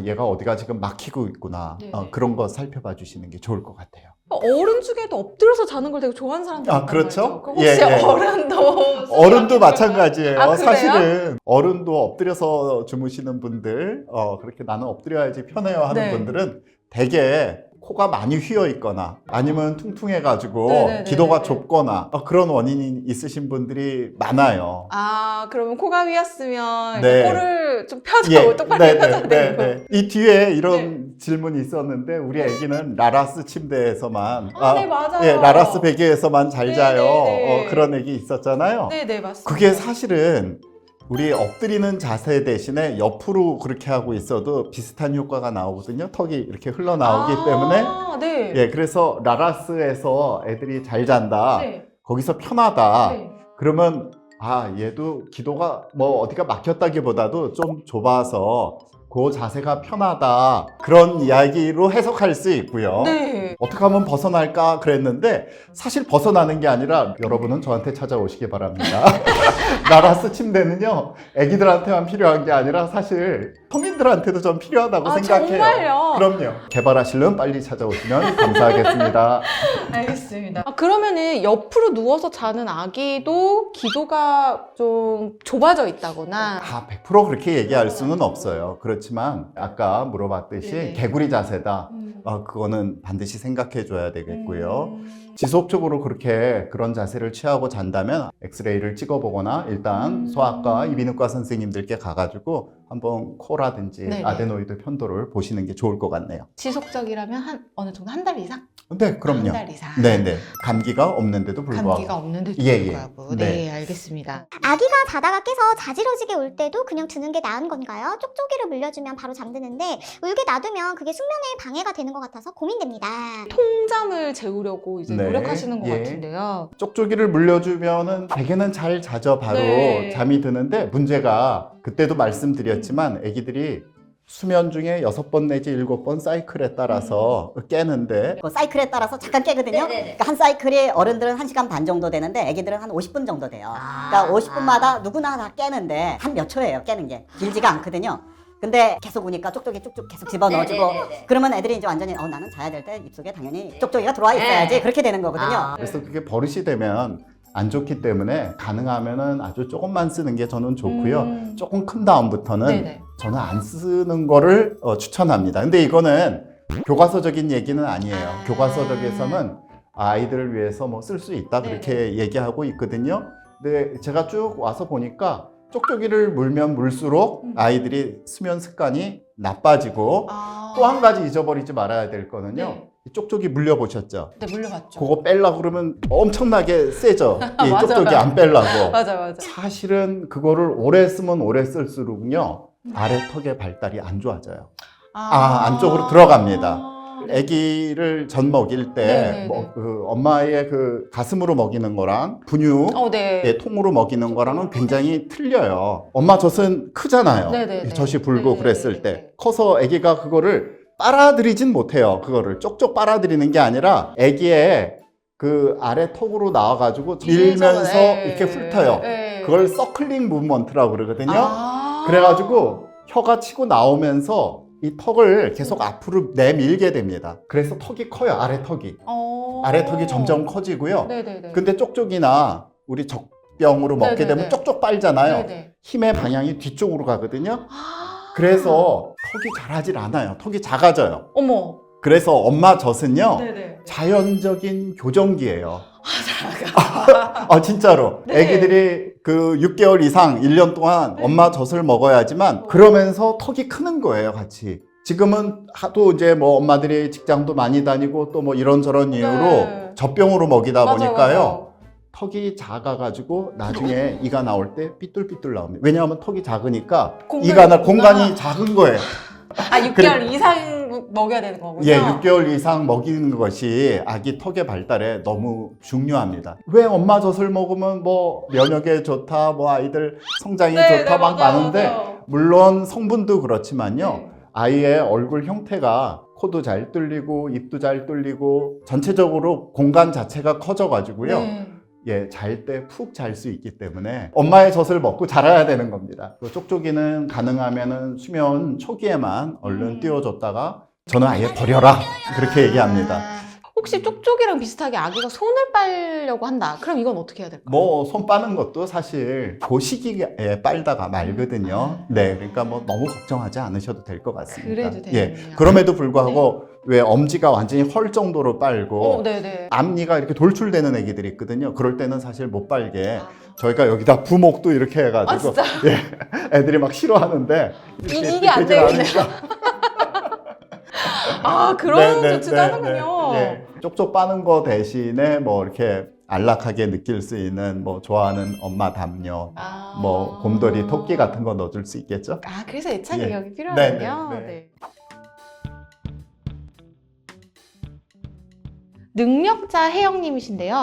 Speaker 2: 얘가 어디가 지금 막히고 있구나
Speaker 3: 네.
Speaker 2: 그런 거 살펴봐 주시는 게 좋을 것 같아요.
Speaker 3: 어른 중에도 엎드려서 자는 걸 되게 좋아하는 사람들
Speaker 2: 그렇죠?
Speaker 3: 혹시
Speaker 2: 예. 어른도 마찬가지예요.
Speaker 3: 그래요?
Speaker 2: 사실은 어른도 엎드려서 주무시는 분들 그렇게 나는 엎드려야지 편해요 하는
Speaker 3: 네.
Speaker 2: 분들은 대개 코가 많이 휘어 있거나 아니면 퉁퉁해가지고
Speaker 3: 네네네네.
Speaker 2: 기도가 좁거나 그런 원인이 있으신 분들이 많아요.
Speaker 3: 그러면 코가 휘었으면
Speaker 2: 네.
Speaker 3: 코를 좀 펴줘 똑바로 펴줘야 되고
Speaker 2: 이 뒤에 이런 질문이 있었는데 우리 애기는 라라스 침대에서만
Speaker 3: 네 맞아요.
Speaker 2: 예, 라라스 베개에서만 잘 자요.
Speaker 3: 네네네.
Speaker 2: 그런 애기 있었잖아요.
Speaker 3: 네네 맞습니다.
Speaker 2: 그게 사실은 우리 엎드리는 자세 대신에 옆으로 그렇게 하고 있어도 비슷한 효과가 나오거든요. 턱이 이렇게 흘러나오기 때문에
Speaker 3: 네.
Speaker 2: 예, 그래서 라라스에서 애들이 잘 잔다.
Speaker 3: 네.
Speaker 2: 거기서 편하다.
Speaker 3: 네.
Speaker 2: 그러면 얘도 기도가 뭐 어디가 막혔다기보다도 좀 좁아서 그 자세가 편하다. 그런 이야기로 해석할 수 있고요.
Speaker 3: 네.
Speaker 2: 어떻게 하면 벗어날까 그랬는데 사실 벗어나는 게 아니라 여러분은 저한테 찾아오시기 바랍니다. 라라스 침대는요 애기들한테만 필요한 게 아니라 사실 성인들한테도 좀 필요하다고 생각해요.
Speaker 3: 정말요?
Speaker 2: 그럼요. 개발하시려면 빨리 찾아오시면 감사하겠습니다.
Speaker 3: 알겠습니다. 그러면은 옆으로 누워서 자는 아기도 기도가 좀 좁아져 있다거나
Speaker 2: 100% 그렇게 얘기할 수는 없어요. 그렇지만 아까 물어봤듯이
Speaker 3: 네.
Speaker 2: 개구리 자세다. 그거는 반드시 생각해 줘야 되겠고요.
Speaker 3: 음.
Speaker 2: 지속적으로 그런 자세를 취하고 잔다면 엑스레이를 찍어보거나 일단 소아과 이비인후과 선생님들께 가가지고 한번 코라든지
Speaker 3: 네네.
Speaker 2: 아데노이드 편도를 보시는 게 좋을 것 같네요.
Speaker 3: 지속적이라면 어느 정도 한 달 이상?
Speaker 2: 네, 그럼요.
Speaker 3: 한 달 이상.
Speaker 2: 네네. 감기가 없는데도 불구하고.
Speaker 3: 감기가 없는데도
Speaker 2: 예, 예.
Speaker 3: 불구하고.
Speaker 2: 네.
Speaker 3: 네, 알겠습니다.
Speaker 4: 아기가 자다가 깨서 자지러지게 울 때도 그냥 두는 게 나은 건가요? 쪽쪽이를 물려주면 바로 잠드는데 울게 놔두면 그게 숙면에 방해가 되는 것 같아서 고민됩니다.
Speaker 3: 통잠을 재우려고 이제
Speaker 2: 네,
Speaker 3: 노력하시는 것
Speaker 2: 예.
Speaker 3: 같은데요.
Speaker 2: 쪽쪽이를 물려주면은 대개는 잘 자죠. 바로
Speaker 3: 네.
Speaker 2: 잠이 드는데 문제가 그때도 말씀드렸지만 아기들이 수면 중에 6번 내지 7번 사이클에 따라서 깨는데
Speaker 5: 그 사이클에 따라서 잠깐 깨거든요. 그러니까 한 사이클이 어른들은 1시간 반 정도 되는데 애기들은 한 50분 정도 돼요. 그러니까 50분마다 누구나 다 깨는데 한 몇 초예요, 깨는 게. 길지가 않거든요. 근데 계속 우니까 쪽쪽이 쭉쭉 계속 집어넣어주고 그러면 애들이 이제 완전히 나는 자야 될 때 입속에 당연히 쪽쪽이가 들어와 있어야지 그렇게 되는 거거든요.
Speaker 2: 그래서 그게 버릇이 되면 안 좋기 때문에 가능하면은 아주 조금만 쓰는 게 저는 좋고요. 조금 큰 다음부터는
Speaker 3: 네네.
Speaker 2: 저는 안 쓰는 거를 추천합니다. 근데 이거는 교과서적인 얘기는 아니에요. 교과서적에서는 아이들을 위해서 뭐 쓸 수 있다 그렇게 얘기하고 있거든요. 근데 제가 쭉 와서 보니까 쪽쪽이를 물면 물수록 아이들이 수면 습관이 나빠지고 또 한 가지 잊어버리지 말아야 될 거는요.
Speaker 3: 네.
Speaker 2: 이 쪽쪽이 물려보셨죠?
Speaker 3: 네, 물려봤죠.
Speaker 2: 그거 빼려고 그러면 엄청나게 세죠. 이
Speaker 3: 맞아요.
Speaker 2: 쪽쪽이 안 빼려고.
Speaker 3: 맞아.
Speaker 2: 사실은 그거를 오래 쓰면 오래 쓸수록요. 아래 턱의 발달이 안 좋아져요. 안쪽으로 들어갑니다. 아기를 전 먹일 때 그 엄마의 그 가슴으로 먹이는 거랑 분유
Speaker 3: 네.
Speaker 2: 예, 통으로 먹이는 거랑은 굉장히 틀려요. 엄마 젖은 크잖아요.
Speaker 3: 네네네.
Speaker 2: 젖이 불고
Speaker 3: 네네네.
Speaker 2: 그랬을 때 커서 아기가 그거를 빨아들이진 못해요. 그거를 쪽쪽 빨아들이는 게 아니라 아기의 그 아래 턱으로 나와가지고 밀면서 이렇게 훑어요. 그걸 서클링 무브먼트라고 그러거든요. 그래가지고 혀가 치고 나오면서 이 턱을 계속 앞으로 내밀게 됩니다. 그래서 턱이 커요. 아래 턱이. 아래 턱이 점점 커지고요.
Speaker 3: 네네네.
Speaker 2: 근데 쪽쪽이나 우리 젖병으로 먹게
Speaker 3: 네네네.
Speaker 2: 되면 쪽쪽 빨잖아요.
Speaker 3: 네네.
Speaker 2: 힘의 방향이 뒤쪽으로 가거든요. 그래서 턱이 자라질 않아요. 턱이 작아져요.
Speaker 3: 어머.
Speaker 2: 그래서 엄마 젖은요.
Speaker 3: 네네.
Speaker 2: 자연적인 교정기예요. 진짜로.
Speaker 3: 네.
Speaker 2: 애기들이 그 6개월 이상 1년 동안 엄마 젖을 먹어야지만 그러면서 턱이 크는 거예요, 같이. 지금은 하도 이제 뭐 엄마들이 직장도 많이 다니고 또 뭐 이런저런 이유로
Speaker 3: 네.
Speaker 2: 젖병으로 먹이다
Speaker 3: 맞아요,
Speaker 2: 보니까요.
Speaker 3: 맞아요.
Speaker 2: 턱이 작아가지고 나중에 이가 나올 때 삐뚤삐뚤 나옵니다. 왜냐하면 턱이 작으니까
Speaker 3: 공간이
Speaker 2: 이가 날
Speaker 3: 있구나.
Speaker 2: 공간이 작은 거예요.
Speaker 3: 6개월 이상 먹여야 되는 거군요.
Speaker 2: 예, 6개월 이상 먹이는 것이 아기 턱의 발달에 너무 중요합니다. 왜 엄마 젖을 먹으면 뭐 면역에 좋다, 뭐 아이들 성장이 좋다 막 많은데 물론 성분도 그렇지만요. 아이의 얼굴 형태가 코도 잘 뚫리고 입도 잘 뚫리고 전체적으로 공간 자체가 커져가지고요. 예, 잘 때 푹 잘 수 있기 때문에 엄마의 젖을 먹고 자라야 되는 겁니다. 그 쪽쪽이는 가능하면은 수면 초기에만 얼른 띄워줬다가 저는 아예 버려라 그렇게 얘기합니다.
Speaker 3: 혹시 쪽쪽이랑 비슷하게 아기가 손을 빨려고 한다. 그럼 이건 어떻게 해야 될까요?
Speaker 2: 뭐 손 빠는 것도 사실 그 시기에 빨다가 말거든요. 네, 그러니까 뭐 너무 걱정하지 않으셔도 될 것 같습니다.
Speaker 3: 그래도
Speaker 2: 예,
Speaker 3: 되겠네요.
Speaker 2: 그럼에도 불구하고 왜 엄지가 완전히 헐 정도로 빨고
Speaker 3: 네네.
Speaker 2: 앞니가 이렇게 돌출되는 애기들이 있거든요. 그럴 때는 사실 못 빨게 저희가 여기다 부목도 이렇게 해가지고
Speaker 3: 진짜?
Speaker 2: 예, 애들이 막 싫어하는데
Speaker 3: 이게 안
Speaker 2: 되질
Speaker 3: 되겠네요.
Speaker 2: 않으니까.
Speaker 3: 그런 조치도 하는군요.
Speaker 2: 예. 쪽쪽 빠는 거 대신에 뭐 이렇게 안락하게 느낄 수 있는 뭐 좋아하는 엄마 담요, 뭐 곰돌이, 토끼 같은 거 넣어줄 수 있겠죠?
Speaker 3: 그래서 애착이
Speaker 2: 예.
Speaker 3: 여기 필요하군요.
Speaker 2: 네, 네, 네.
Speaker 3: 네. 능력자 혜영님이신데요.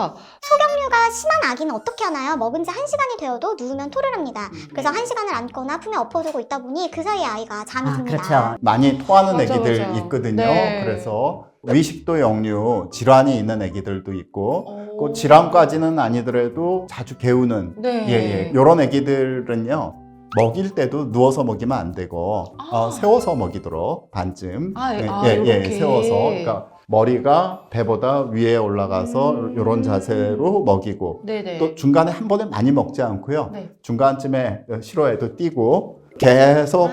Speaker 4: 소경류가 심한 아기는 어떻게 하나요? 먹은 지 1시간이 되어도 누우면 토를 합니다. 그래서 1시간을 안거나 품에 엎어두고 있다 보니 그 사이에 아이가 잠이 듭니다.
Speaker 5: 그렇죠.
Speaker 2: 많이 토하는
Speaker 3: 맞아,
Speaker 2: 애기들
Speaker 3: 맞아.
Speaker 2: 있거든요.
Speaker 3: 네.
Speaker 2: 그래서 위식도 역류 질환이 있는 애기들도 있고
Speaker 3: 오.
Speaker 2: 그 질환까지는 아니더라도 자주 개우는
Speaker 3: 네.
Speaker 2: 이런 애기들은요. 먹일 때도 누워서 먹이면 안 되고 세워서 먹이도록 반쯤
Speaker 3: 이렇게.
Speaker 2: 세워서 그러니까 머리가 배보다 위에 올라가서 이런 자세로 먹이고
Speaker 3: 네네.
Speaker 2: 또 중간에 한 번에 많이 먹지 않고요.
Speaker 3: 네.
Speaker 2: 중간쯤에 시로에도 띄고 계속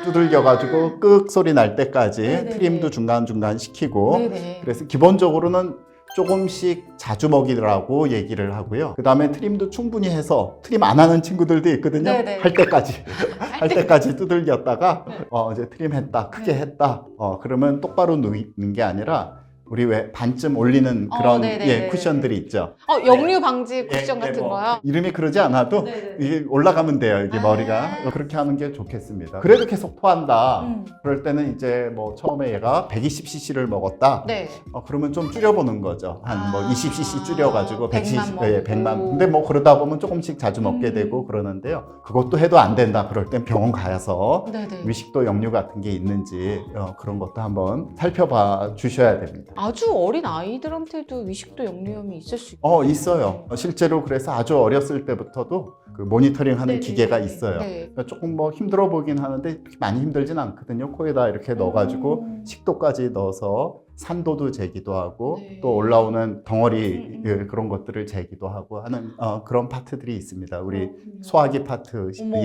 Speaker 2: 두들겨가지고 끄ꯛ 소리 날 때까지
Speaker 3: 네네네.
Speaker 2: 트림도 중간중간 시키고
Speaker 3: 네네.
Speaker 2: 그래서 기본적으로는 조금씩 자주 먹이라고 얘기를 하고요. 그 다음에 트림도 충분히 해서 트림 안 하는 친구들도 있거든요.
Speaker 3: 네네.
Speaker 2: 할 때까지 할 때까지 두들겼다가 이제 트림 했다, 크게 했다. 그러면 똑바로 누이는 게 아니라 우리 왜 반쯤 올리는 그런
Speaker 3: 네네네.
Speaker 2: 쿠션들이 있죠.
Speaker 3: 역류 방지 쿠션 같은
Speaker 2: 뭐
Speaker 3: 거요?
Speaker 2: 이름이 그러지 않아도
Speaker 3: 네네.
Speaker 2: 이게 올라가면 돼요. 이게 머리가 그렇게 하는 게 좋겠습니다. 그래도 계속 토한다. 그럴 때는 이제 뭐 처음에 얘가 120cc를 먹었다.
Speaker 3: 네.
Speaker 2: 그러면 좀 줄여보는 거죠. 한 뭐 20cc 줄여가지고
Speaker 3: 100만
Speaker 2: 100만.
Speaker 3: 먹고.
Speaker 2: 근데 뭐 그러다 보면 조금씩 자주 먹게 되고 그러는데요. 그것도 해도 안 된다. 그럴 땐 병원 가서
Speaker 3: 네네.
Speaker 2: 위식도 역류 같은 게 있는지 그런 것도 한번 살펴봐 주셔야 됩니다.
Speaker 3: 아주 어린 아이들한테도 위식도 역류염이 있을 수 있고.
Speaker 2: 있어요. 실제로 그래서 아주 어렸을 때부터도 그 모니터링 하는
Speaker 3: 네네.
Speaker 2: 기계가 있어요.
Speaker 3: 네.
Speaker 2: 그러니까 조금 뭐 힘들어 보긴 하는데 그렇게 많이 힘들진 않거든요. 코에다 이렇게 넣어가지고 식도까지 넣어서 산도도 재기도 하고
Speaker 3: 네.
Speaker 2: 또 올라오는 덩어리 그런 것들을 재기도 하고 하는 그런 파트들이 있습니다. 우리 소화기 파트
Speaker 3: 어머.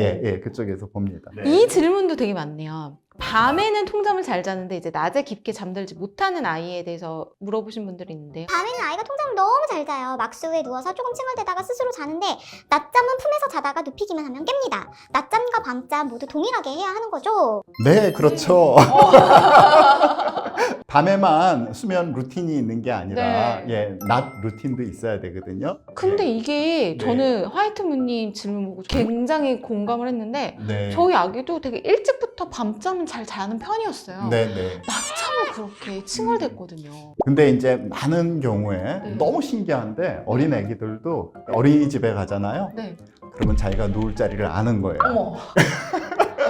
Speaker 2: 그쪽에서 봅니다.
Speaker 3: 이 질문도 되게 많네요. 밤에는 통잠을 잘 자는데 이제 낮에 깊게 잠들지 못하는 아이에 대해서 물어보신 분들이 있는데요.
Speaker 4: 밤에는 아이가 통잠을 너무 잘 자요. 막수에 누워서 조금 칭얼대다가 스스로 자는데 낮잠은 품에서 자다가 눕히기만 하면 깹니다. 낮잠과 밤잠 모두 동일하게 해야 하는 거죠.
Speaker 2: 네, 그렇죠. 밤에만 수면 루틴이 있는 게 아니라
Speaker 3: 네.
Speaker 2: 낮 루틴도 있어야 되거든요.
Speaker 3: 근데 이게
Speaker 2: 네.
Speaker 3: 저는 화이트무님 질문 보고 굉장히 공감을 했는데
Speaker 2: 네.
Speaker 3: 저희 아기도 되게 일찍부터 밤잠은 잘 자는 편이었어요.
Speaker 2: 네, 네.
Speaker 3: 낮잠을 그렇게 칭얼댔거든요.
Speaker 2: 근데 이제 많은 경우에
Speaker 3: 네.
Speaker 2: 너무 신기한데 어린 애기들도 어린이집에 가잖아요.
Speaker 3: 네.
Speaker 2: 그러면 자기가 누울 자리를 아는 거예요.
Speaker 3: 어머.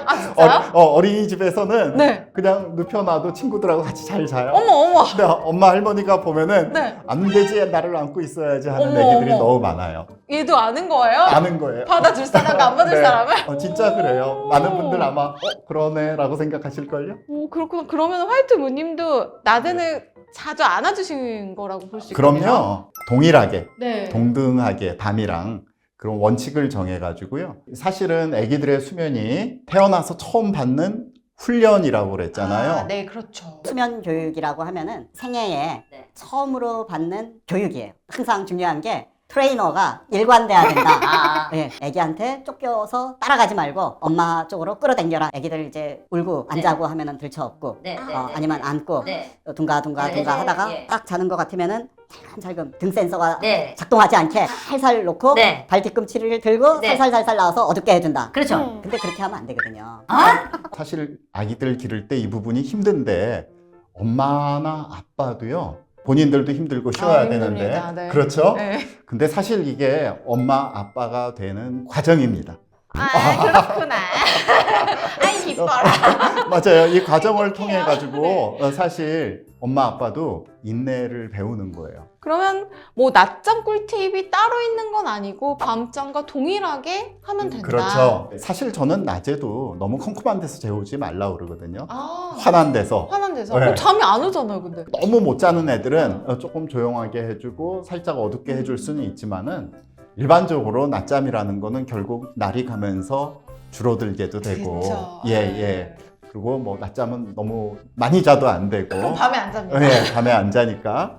Speaker 3: 아 진짜요?
Speaker 2: 어린이집에서는
Speaker 3: 네.
Speaker 2: 그냥 눕혀놔도 친구들하고 같이 잘 자요.
Speaker 3: 어머.
Speaker 2: 근데 엄마 할머니가 보면은
Speaker 3: 네.
Speaker 2: 안 되지, 나를 안고 있어야지 하는
Speaker 3: 어머,
Speaker 2: 애기들이
Speaker 3: 어머.
Speaker 2: 너무 많아요.
Speaker 3: 얘도 아는 거예요?
Speaker 2: 아는 거예요.
Speaker 3: 받아줄 사람과 안 받을
Speaker 2: 네.
Speaker 3: 사람을?
Speaker 2: 진짜 그래요.
Speaker 3: 오.
Speaker 2: 많은 분들 아마 그러네라고 생각하실걸요?
Speaker 3: 오 그렇구나. 그러면 화이트무님도 낮에는 자주 안아주신 거라고 볼 수 있겠네요.
Speaker 2: 그럼요. 동일하게,
Speaker 3: 네.
Speaker 2: 동등하게 밤이랑 그런 원칙을 정해가지고요. 사실은 아기들의 수면이 태어나서 처음 받는 훈련이라고 그랬잖아요.
Speaker 3: 아, 네, 그렇죠.
Speaker 5: 수면 교육이라고 하면은 생애에
Speaker 3: 네.
Speaker 5: 처음으로 받는 교육이에요. 항상 중요한 게 트레이너가 일관돼야 된다. 예, 애기한테 쫓겨서 따라가지 말고 엄마 쪽으로 끌어당겨라. 애기들 이제 울고 안 자고 하면은 들쳐업고 아니면 안고 둥가둥가 하다가 딱 자는 것 같으면은 살금 등 센서가 작동하지 않게 살살 놓고 발 뒤꿈치를 들고 살살살살 나와서 어둡게 해준다.
Speaker 4: 그렇죠.
Speaker 5: 근데 그렇게 하면 안 되거든요.
Speaker 2: 사실 아기들 기를 때 이 부분이 힘든데 엄마나 아빠도요. 본인들도 힘들고 쉬어야 되는데
Speaker 3: 힘듭니다. 네.
Speaker 2: 그렇죠?
Speaker 3: 네.
Speaker 2: 근데 사실 이게 엄마 아빠가 되는 과정입니다.
Speaker 3: 아, 그렇구나. 아이, 기뻐라.
Speaker 2: 맞아요. 이 과정을 통해 가지고 사실 엄마 아빠도 인내를 배우는 거예요.
Speaker 3: 그러면 뭐 낮잠 꿀팁이 따로 있는 건 아니고 밤잠과 동일하게 하면 된다.
Speaker 2: 그렇죠. 사실 저는 낮에도 너무 컴컴한 데서 재우지 말라고 그러거든요.
Speaker 3: 아,
Speaker 2: 환한 데서.
Speaker 3: 화난 데서.
Speaker 2: 네.
Speaker 3: 잠이 안 오잖아요, 근데.
Speaker 2: 너무 못 자는 애들은 조금 조용하게 해주고 살짝 어둡게 해줄 수는 있지만은 일반적으로 낮잠이라는 거는 결국 날이 가면서 줄어들게도 되고
Speaker 3: 그쵸.
Speaker 2: 예. 그리고 뭐 낮잠은 너무 많이 자도 안 되고
Speaker 3: 그럼 밤에 안 잡니다.
Speaker 2: 예, 밤에 안 자니까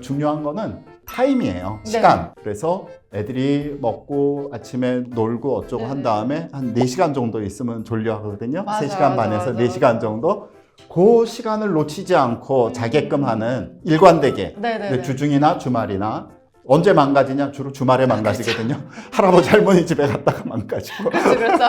Speaker 2: 중요한 거는 타임이에요.
Speaker 3: 네.
Speaker 2: 시간. 그래서 애들이 먹고 아침에 놀고 어쩌고 한
Speaker 3: 네네.
Speaker 2: 다음에 한 4시간 정도 있으면 졸려 하거든요.
Speaker 3: 맞아,
Speaker 2: 3시간
Speaker 3: 맞아,
Speaker 2: 반에서
Speaker 3: 맞아,
Speaker 2: 4시간 정도. 그 시간을 놓치지 않고 자게끔 하는 일관되게
Speaker 3: 네네네.
Speaker 2: 주중이나 주말이나 언제 망가지냐? 주로 주말에 망가지거든요. 할아버지 할머니 집에 갔다가 망가지고.
Speaker 3: 그렇죠.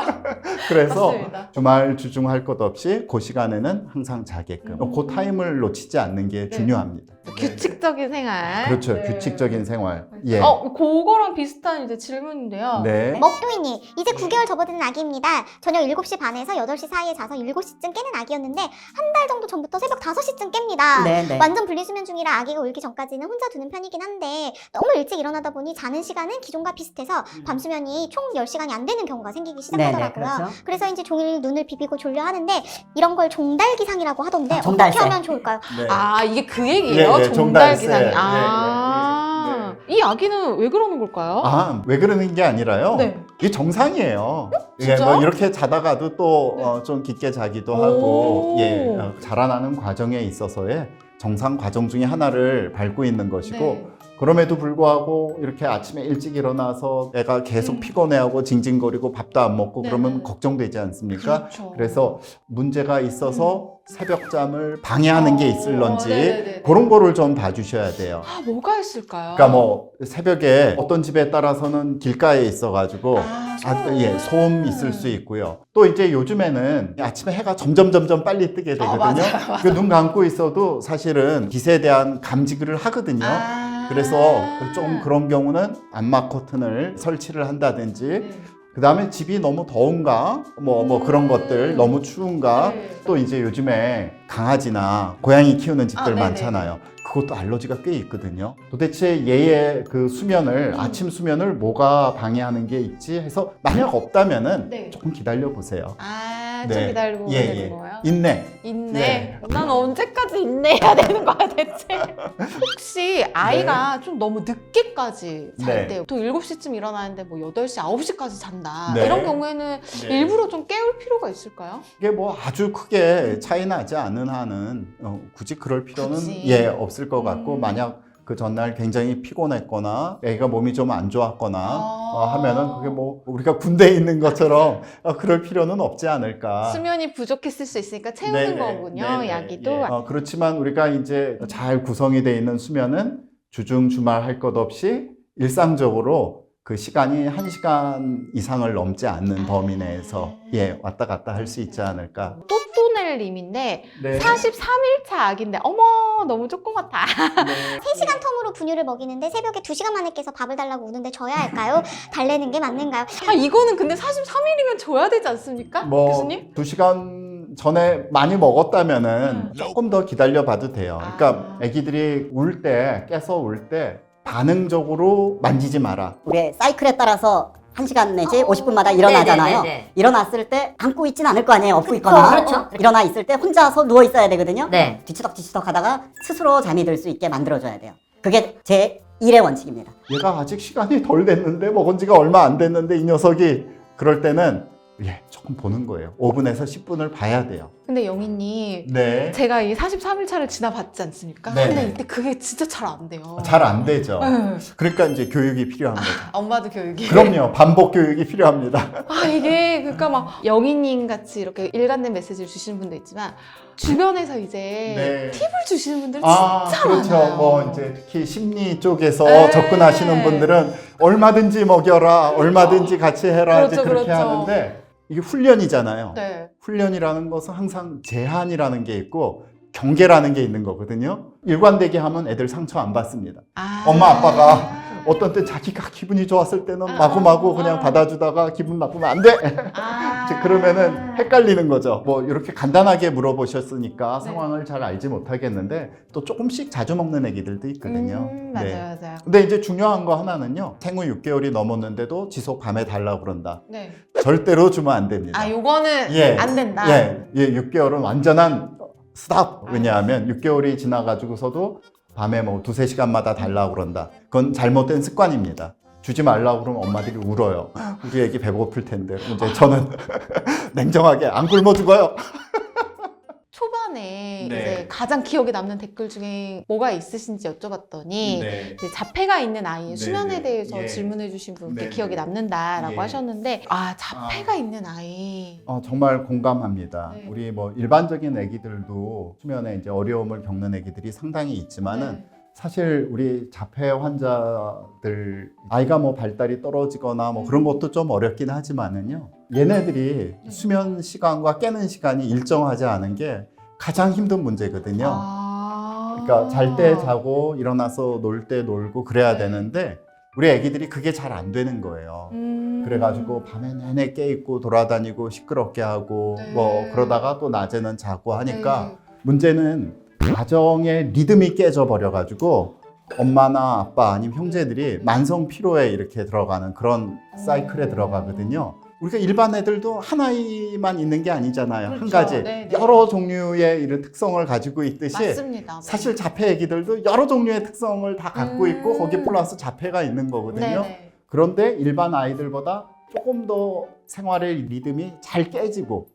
Speaker 2: 그래서
Speaker 3: 맞습니다.
Speaker 2: 주말 주중 할 것 없이 그 시간에는 항상 자게끔 그 타임을 놓치지 않는 게 중요합니다.
Speaker 3: 규칙적인 생활.
Speaker 2: 그렇죠.
Speaker 3: 네.
Speaker 2: 규칙적인 생활. 예.
Speaker 3: 그거랑 비슷한 이제 질문인데요.
Speaker 2: 네.
Speaker 4: 먹도이니 이제 9개월 접어든 아기입니다. 저녁 7시 반에서 8시 사이에 자서 7시쯤 깨는 아기였는데 한 달 정도 전부터 새벽 5시쯤 깹니다.
Speaker 5: 네.
Speaker 4: 완전 분리수면 중이라 아기가 울기 전까지는 혼자 두는 편이긴 한데 너무 일찍 일어나다 보니 자는 시간은 기존과 비슷해서 밤수면이 총 10시간이 안 되는 경우가 생기기 시작하더라고요.
Speaker 5: 그렇죠.
Speaker 4: 그래서 이제 종일 눈을 비비고 졸려 하는데 이런 걸 종달기상이라고 하던데
Speaker 5: 종달새.
Speaker 4: 어떻게 하면 좋을까요?
Speaker 2: 네.
Speaker 3: 아, 이게 그 얘기예요?
Speaker 2: 예,
Speaker 3: 종달기상이.
Speaker 2: 종달새.
Speaker 3: 아, 이 아기는 왜 그러는 걸까요?
Speaker 2: 왜 그러는 게 아니라요.
Speaker 3: 네.
Speaker 2: 이게 정상이에요. 예,
Speaker 3: 진짜요?
Speaker 2: 뭐 이렇게 자다가도 또 좀 깊게 자기도 하고
Speaker 3: 오.
Speaker 2: 자라나는 과정에 있어서의 정상 과정 중에 하나를 밟고 있는 것이고
Speaker 3: 네.
Speaker 2: 그럼에도 불구하고 이렇게 아침에 일찍 일어나서 애가 계속 피곤해하고 징징거리고 밥도 안 먹고
Speaker 3: 네,
Speaker 2: 그러면
Speaker 3: 네.
Speaker 2: 걱정되지 않습니까?
Speaker 3: 그렇죠.
Speaker 2: 그래서 문제가 있어서 새벽잠을 방해하는 게 있을런지
Speaker 3: 네네네.
Speaker 2: 그런 거를 좀 봐주셔야 돼요.
Speaker 3: 아, 뭐가 있을까요?
Speaker 2: 그러니까 뭐 새벽에 어떤 집에 따라서는 길가에 있어가지고 소음 있을 수 있고요. 또 이제 요즘에는 아침에 해가 점점 빨리 뜨게 되거든요.
Speaker 3: 맞아요.
Speaker 2: 그 눈 감고 있어도 사실은 빛에 대한 감지를 하거든요. 그래서 좀 그런 경우는 암막 커튼을 설치를 한다든지
Speaker 3: 네.
Speaker 2: 그 다음에 집이 너무 더운가 뭐 그런 것들 너무 추운가
Speaker 3: 네.
Speaker 2: 또 이제 요즘에 강아지나 고양이 키우는 집들
Speaker 3: 네네.
Speaker 2: 많잖아요. 그것도 알러지가 꽤 있거든요. 도대체 얘의 그 수면을 아침 수면을 뭐가 방해하는 게 있지 해서 만약 없다면은
Speaker 3: 네.
Speaker 2: 조금 기다려 보세요.
Speaker 3: 아,
Speaker 2: 네.
Speaker 3: 좀 기다리고
Speaker 2: 예,
Speaker 3: 되는
Speaker 2: 예.
Speaker 3: 거예요?
Speaker 2: 인내.
Speaker 3: 인내.
Speaker 2: 네.
Speaker 3: 난 언제까지 인내해야 되는 거야 대체? 혹시 아이가 좀 너무 늦게까지 잘
Speaker 2: 네.
Speaker 3: 때, 또 7시쯤 일어나는데 뭐 8시, 9시까지 잔다.
Speaker 2: 네.
Speaker 3: 이런 경우에는 일부러 좀 깨울 필요가 있을까요?
Speaker 2: 이게 뭐 아주 크게 차이 나지 않는 한은 굳이 그럴 필요는
Speaker 3: 굳이.
Speaker 2: 없을 것 같고 만약 그 전날 굉장히 피곤했거나 애가 몸이 좀 안 좋았거나 하면은 그게 뭐 우리가 군대에 있는 것처럼 그럴 필요는 없지 않을까.
Speaker 3: 수면이 부족했을 수 있으니까 채우는 거군요.
Speaker 2: 네네,
Speaker 3: 약이도.
Speaker 2: 예. 그렇지만 우리가 이제 잘 구성이 되어 있는 수면은 주중 주말 할 것 없이 일상적으로 그 시간이 1시간 이상을 넘지 않는 범위 내에서 왔다 갔다 할 수 있지 않을까.
Speaker 3: 또또넬님인데
Speaker 2: 네.
Speaker 3: 43일차 아기인데 어머 너무 조그맣다.
Speaker 4: 3시간 텀으로 분유를 먹이는데 새벽에 2시간 만에 깨서 밥을 달라고 우는데 줘야 할까요? 달래는 게 맞는가요?
Speaker 3: 아 이거는 근데 43일이면 줘야 되지 않습니까?
Speaker 2: 뭐
Speaker 3: 교수님?
Speaker 2: 2시간 전에 많이 먹었다면은 조금 더 기다려 봐도 돼요. 그러니까 아기들이 울 때, 깨서 울 때 반응적으로 만지지 마라.
Speaker 5: 우리 사이클에 따라서 1시간 내지 50분마다 일어나잖아요.
Speaker 6: 네네네네.
Speaker 5: 일어났을 때 안고 있진 않을 거 아니에요. 업고 있거나.
Speaker 6: 그렇죠.
Speaker 5: 일어나 있을 때 혼자서 누워 있어야 되거든요.
Speaker 6: 네.
Speaker 5: 뒤치덕 하다가 스스로 잠이 들 수 있게 만들어줘야 돼요. 그게 제 1의 원칙입니다.
Speaker 2: 얘가 아직 시간이 덜 됐는데 먹은 지가 얼마 안 됐는데 이 녀석이 그럴 때는 조금 보는 거예요. 5분에서 10분을 봐야 돼요.
Speaker 3: 근데 영희님
Speaker 2: 네.
Speaker 3: 제가 이 43일차를 지나봤지 않습니까?
Speaker 2: 네.
Speaker 3: 근데 이때 그게 진짜 잘 안 돼요.
Speaker 2: 잘 안 되죠.
Speaker 3: 네.
Speaker 2: 그러니까 이제 교육이 필요한 거죠.
Speaker 3: 엄마도 교육이.
Speaker 2: 그럼요. 반복 교육이 필요합니다.
Speaker 3: 아 이게 그러니까 막 영희님 같이 이렇게 일관된 메시지를 주시는 분도 있지만 주변에서 이제
Speaker 2: 네.
Speaker 3: 팁을 주시는 분들 진짜
Speaker 2: 그렇죠.
Speaker 3: 많아요.
Speaker 2: 뭐 이제 특히 심리 쪽에서
Speaker 3: 네.
Speaker 2: 접근하시는 분들은 얼마든지 먹여라, 얼마든지 같이 해라 이제
Speaker 3: 그렇죠,
Speaker 2: 그렇게
Speaker 3: 그렇죠.
Speaker 2: 하는데 이게 훈련이잖아요.
Speaker 3: 네.
Speaker 2: 훈련이라는 것은 항상 제한이라는 게 있고 경계라는 게 있는 거거든요. 일관되게 하면 애들 상처 안 받습니다. 엄마 아빠가 어떤 때 자기가 기분이 좋았을 때는 마구마구 그냥 받아주다가 기분 나쁘면 안 돼. 이제 그러면은 헷갈리는 거죠. 뭐 이렇게 간단하게 물어보셨으니까
Speaker 3: 네.
Speaker 2: 상황을 잘 알지 못하겠는데 또 조금씩 자주 먹는 애기들도 있거든요.
Speaker 3: 맞아요,
Speaker 2: 네.
Speaker 3: 맞아요.
Speaker 2: 근데 이제 중요한 거 하나는요. 생후 6개월이 넘었는데도 지속 밤에 달라고 그런다.
Speaker 3: 네.
Speaker 2: 절대로 주면 안 됩니다.
Speaker 3: 아 요거는
Speaker 2: 예.
Speaker 3: 안 된다.
Speaker 2: 예, 6개월은 완전한 스탑. 왜냐하면 6개월이 지나가지고서도 밤에 뭐 2-3시간마다 달라고 그런다. 그건 잘못된 습관입니다. 주지 말라고 그러면 엄마들이 울어요. 우리 애기 배고플 텐데. 이제 저는 냉정하게 안 굶어 죽어요.
Speaker 3: 초반에
Speaker 2: 네.
Speaker 3: 이제 가장 기억에 남는 댓글 중에 뭐가 있으신지 여쭤봤더니 이제 자폐가 있는 아이의
Speaker 2: 네,
Speaker 3: 수면에
Speaker 2: 네.
Speaker 3: 대해서
Speaker 2: 예.
Speaker 3: 질문해 주신 분께
Speaker 2: 네,
Speaker 3: 기억에
Speaker 2: 네.
Speaker 3: 남는다라고
Speaker 2: 예.
Speaker 3: 하셨는데 아 자폐가 있는 아이
Speaker 2: 정말 공감합니다.
Speaker 3: 네.
Speaker 2: 우리 뭐 일반적인 애기들도 수면에 이제 어려움을 겪는 애기들이 상당히 있지만은
Speaker 3: 네.
Speaker 2: 사실 우리 자폐 환자들 아이가 뭐 발달이 떨어지거나 뭐 그런 것도 좀 어렵긴 하지만은요. 얘네들이 수면 시간과 깨는 시간이 일정하지 않은 게 가장 힘든 문제거든요. 그러니까 잘 때 자고 일어나서 놀 때 놀고 그래야
Speaker 3: 네.
Speaker 2: 되는데 우리 애기들이 그게 잘 안 되는 거예요. 그래가지고 밤에 내내 깨있고 돌아다니고 시끄럽게 하고
Speaker 3: 네.
Speaker 2: 뭐 그러다가 또 낮에는 자고 하니까
Speaker 3: 네.
Speaker 2: 문제는 가정의 리듬이 깨져 버려가지고 엄마나 아빠 아니면 형제들이 만성 피로에 이렇게 들어가는 그런 사이클에 들어가거든요. 우리가 일반 애들도 한 아이만 있는 게 아니잖아요. 한
Speaker 3: 그렇죠.
Speaker 2: 가지
Speaker 3: 네, 네.
Speaker 2: 여러 종류의 이런 특성을 가지고 있듯이
Speaker 3: 맞습니다.
Speaker 2: 사실 자폐 애기들도 여러 종류의 특성을 다 갖고 있고 거기에 플러스 자폐가 있는 거거든요.
Speaker 3: 네네.
Speaker 2: 그런데 일반 아이들보다 조금 더 생활의 리듬이 잘 깨지고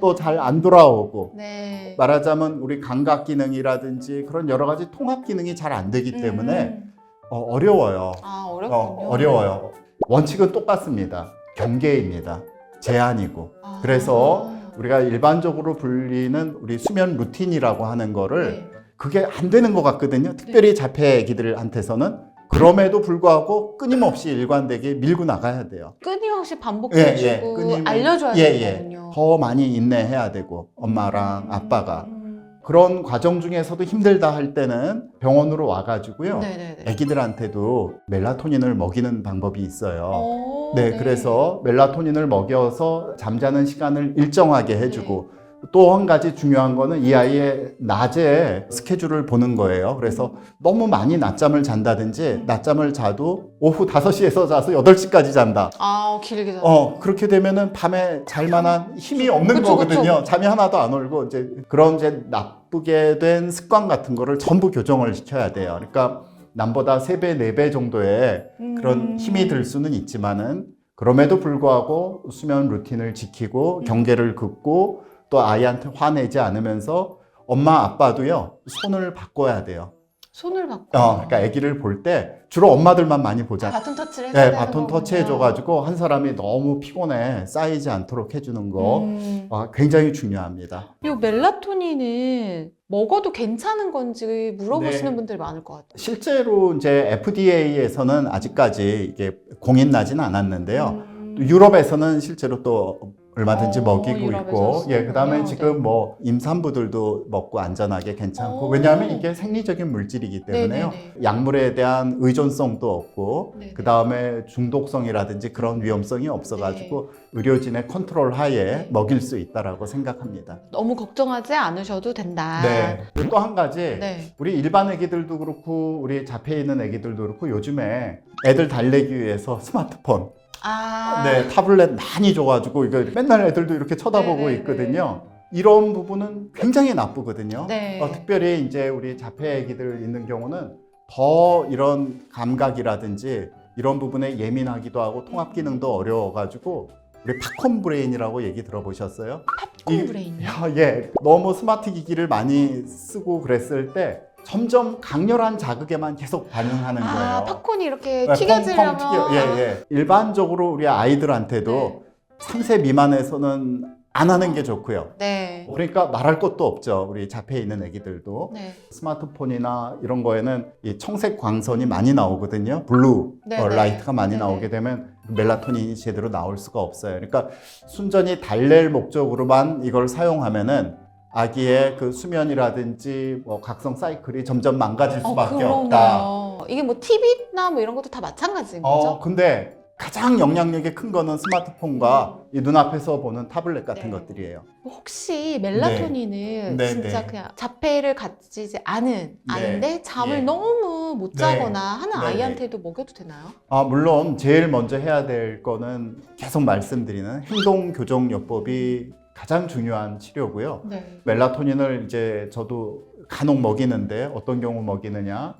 Speaker 2: 또 잘 안 돌아오고
Speaker 3: 네.
Speaker 2: 말하자면 우리 감각 기능이라든지 그런 여러 가지 통합 기능이 잘 안 되기 때문에 어려워요.
Speaker 3: 아 어렵군요.
Speaker 2: 어려워요. 원칙은 똑같습니다. 경계입니다. 제한이고. 그래서 우리가 일반적으로 불리는 우리 수면 루틴이라고 하는 거를
Speaker 3: 네.
Speaker 2: 그게 안 되는 것 같거든요. 특별히 자폐 애기들한테서는. 그럼에도 불구하고 끊임없이 일관되게 밀고 나가야 돼요.
Speaker 3: 끊임없이 반복해주고
Speaker 2: 끊임없이.
Speaker 3: 알려줘야 되거든요.
Speaker 2: 더 많이 인내해야 되고 엄마랑 아빠가 그런 과정 중에서도 힘들다 할 때는 병원으로 와가지고요.
Speaker 3: 네네네.
Speaker 2: 애기들한테도 멜라토닌을 먹이는 방법이 있어요.
Speaker 3: 오,
Speaker 2: 네, 그래서 멜라토닌을 먹여서 잠자는 시간을 일정하게 해주고 또 한 가지 중요한 거는 이 아이의 낮에 스케줄을 보는 거예요. 그래서 너무 많이 낮잠을 잔다든지 낮잠을 자도 오후 5시에서 자서 8시까지 잔다.
Speaker 3: 아 길게 자.
Speaker 2: 그렇게 되면은 밤에 잘 만한 힘이 없는
Speaker 3: 그쵸,
Speaker 2: 거거든요.
Speaker 3: 그쵸.
Speaker 2: 잠이 하나도 안 오고 이제 그런 이제 나쁘게 된 습관 같은 거를 전부 교정을 시켜야 돼요. 그러니까 남보다 3배, 4배 정도의 그런 힘이 들 수는 있지만은 그럼에도 불구하고 수면 루틴을 지키고 경계를 긋고 또 아이한테 화내지 않으면서 엄마 아빠도요 손을 바꿔야 돼요.
Speaker 3: 손을 받고.
Speaker 2: 그러니까 아기를 볼 때 주로 엄마들만 많이 보잖아.
Speaker 3: 바톤 터치를 해야
Speaker 2: 네,
Speaker 3: 되는
Speaker 2: 바톤
Speaker 3: 거군요.
Speaker 2: 터치 해줘가지고 한 사람이 너무 피곤해 쌓이지 않도록 해주는 거 굉장히 중요합니다.
Speaker 3: 이 멜라토닌은 먹어도 괜찮은 건지 물어보시는
Speaker 2: 네.
Speaker 3: 분들이 많을 것 같아요.
Speaker 2: 실제로 이제 FDA에서는 아직까지 이게 공인 나지는 않았는데요. 또 유럽에서는 실제로 또 얼마든지 먹이고
Speaker 3: 유럽에서
Speaker 2: 있고,
Speaker 3: 쓰는군요.
Speaker 2: 그다음에 지금
Speaker 3: 네.
Speaker 2: 뭐 임산부들도 먹고 안전하게 괜찮고,
Speaker 3: 오.
Speaker 2: 왜냐하면 이게 생리적인 물질이기 때문에요.
Speaker 3: 네네네.
Speaker 2: 약물에 대한 의존성도 없고,
Speaker 3: 네네.
Speaker 2: 그다음에 중독성이라든지 그런 위험성이 없어가지고 의료진의 컨트롤 하에
Speaker 3: 네.
Speaker 2: 먹일 수 있다라고 생각합니다.
Speaker 3: 너무 걱정하지 않으셔도 된다.
Speaker 2: 네. 또 한 가지,
Speaker 3: 네.
Speaker 2: 우리 일반 애기들도 그렇고 우리 잡혀 있는 애기들도 그렇고 요즘에 애들 달래기 위해서 스마트폰, 네, 타블렛 많이 줘가지고 이거 맨날 애들도 이렇게 쳐다보고
Speaker 3: 네네네.
Speaker 2: 있거든요. 이런 부분은 굉장히 나쁘거든요.
Speaker 3: 네.
Speaker 2: 특별히 이제 우리 자폐 애기들 있는 경우는 더 이런 감각이라든지 이런 부분에 예민하기도 하고 통합 기능도 어려워가지고 우리 팝콘 브레인이라고 얘기 들어보셨어요?
Speaker 3: 팝콘 브레인이요?
Speaker 2: 예, 너무 스마트 기기를 많이 쓰고 그랬을 때 점점 강렬한 자극에만 계속 반응하는 거예요.
Speaker 3: 팝콘이 이렇게
Speaker 2: 네,
Speaker 3: 튀겨지려면.
Speaker 2: 펑펑 튀겨. 예. 일반적으로 우리 아이들한테도 3세 미만에서는 안 하는 게 좋고요.
Speaker 3: 네.
Speaker 2: 그러니까 말할 것도 없죠. 우리 자폐 있는 애기들도.
Speaker 3: 네.
Speaker 2: 스마트폰이나 이런 거에는 이 청색 광선이 많이 나오거든요. 블루
Speaker 3: 네네.
Speaker 2: 라이트가 많이
Speaker 3: 네네.
Speaker 2: 나오게 되면 멜라토닌이 제대로 나올 수가 없어요. 그러니까 순전히 달랠 목적으로만 이걸 사용하면은 아기의 그 수면이라든지 뭐 각성 사이클이 점점 망가질 수밖에 없다.
Speaker 3: 그러네요. 이게 뭐 TV나 뭐 이런 것도 다 마찬가지인 거죠?
Speaker 2: 근데 가장 영향력이 큰 거는 스마트폰과 이 눈앞에서 보는 타블렛 같은
Speaker 3: 네.
Speaker 2: 것들이에요.
Speaker 3: 혹시 멜라토닌은
Speaker 2: 네.
Speaker 3: 진짜
Speaker 2: 네.
Speaker 3: 그냥 자폐를 가지지 않은 아이인데 잠을
Speaker 2: 예.
Speaker 3: 너무 못
Speaker 2: 네.
Speaker 3: 자거나 하는
Speaker 2: 네.
Speaker 3: 아이한테도 먹여도 되나요?
Speaker 2: 물론 제일 먼저 해야 될 거는 계속 말씀드리는 행동교정요법이 가장 중요한 치료고요.
Speaker 3: 네.
Speaker 2: 멜라토닌을 이제 저도 간혹 먹이는데 어떤 경우 먹이느냐?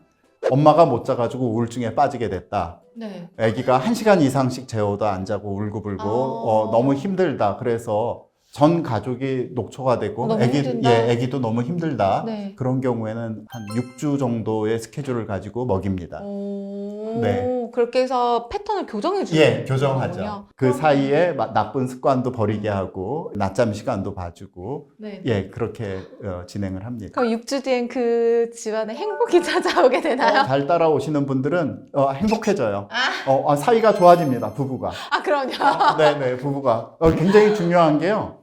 Speaker 2: 엄마가 못 자가지고 우울증에 빠지게 됐다.
Speaker 3: 네.
Speaker 2: 아기가 1시간 이상씩 재워도 안 자고 울고불고 너무 힘들다. 그래서 전 가족이 녹초가 되고
Speaker 3: 너무 힘든다.
Speaker 2: 아기도 너무 힘들다.
Speaker 3: 네.
Speaker 2: 그런 경우에는 한 6주 정도의 스케줄을 가지고 먹입니다. 네.
Speaker 3: 그렇게 해서 패턴을 교정해 주는
Speaker 2: 예, 교정하죠. 그 사이에 나쁜 습관도 버리게 하고 낮잠 시간도 봐주고
Speaker 3: 네.
Speaker 2: 예, 그렇게 진행을 합니다.
Speaker 3: 그럼 6주 뒤엔 그 집안에 행복이 찾아오게 되나요?
Speaker 2: 잘 따라오시는 분들은 행복해져요. 사이가 좋아집니다, 부부가.
Speaker 3: 그럼요.
Speaker 2: 네네, 부부가. 굉장히 중요한 게요.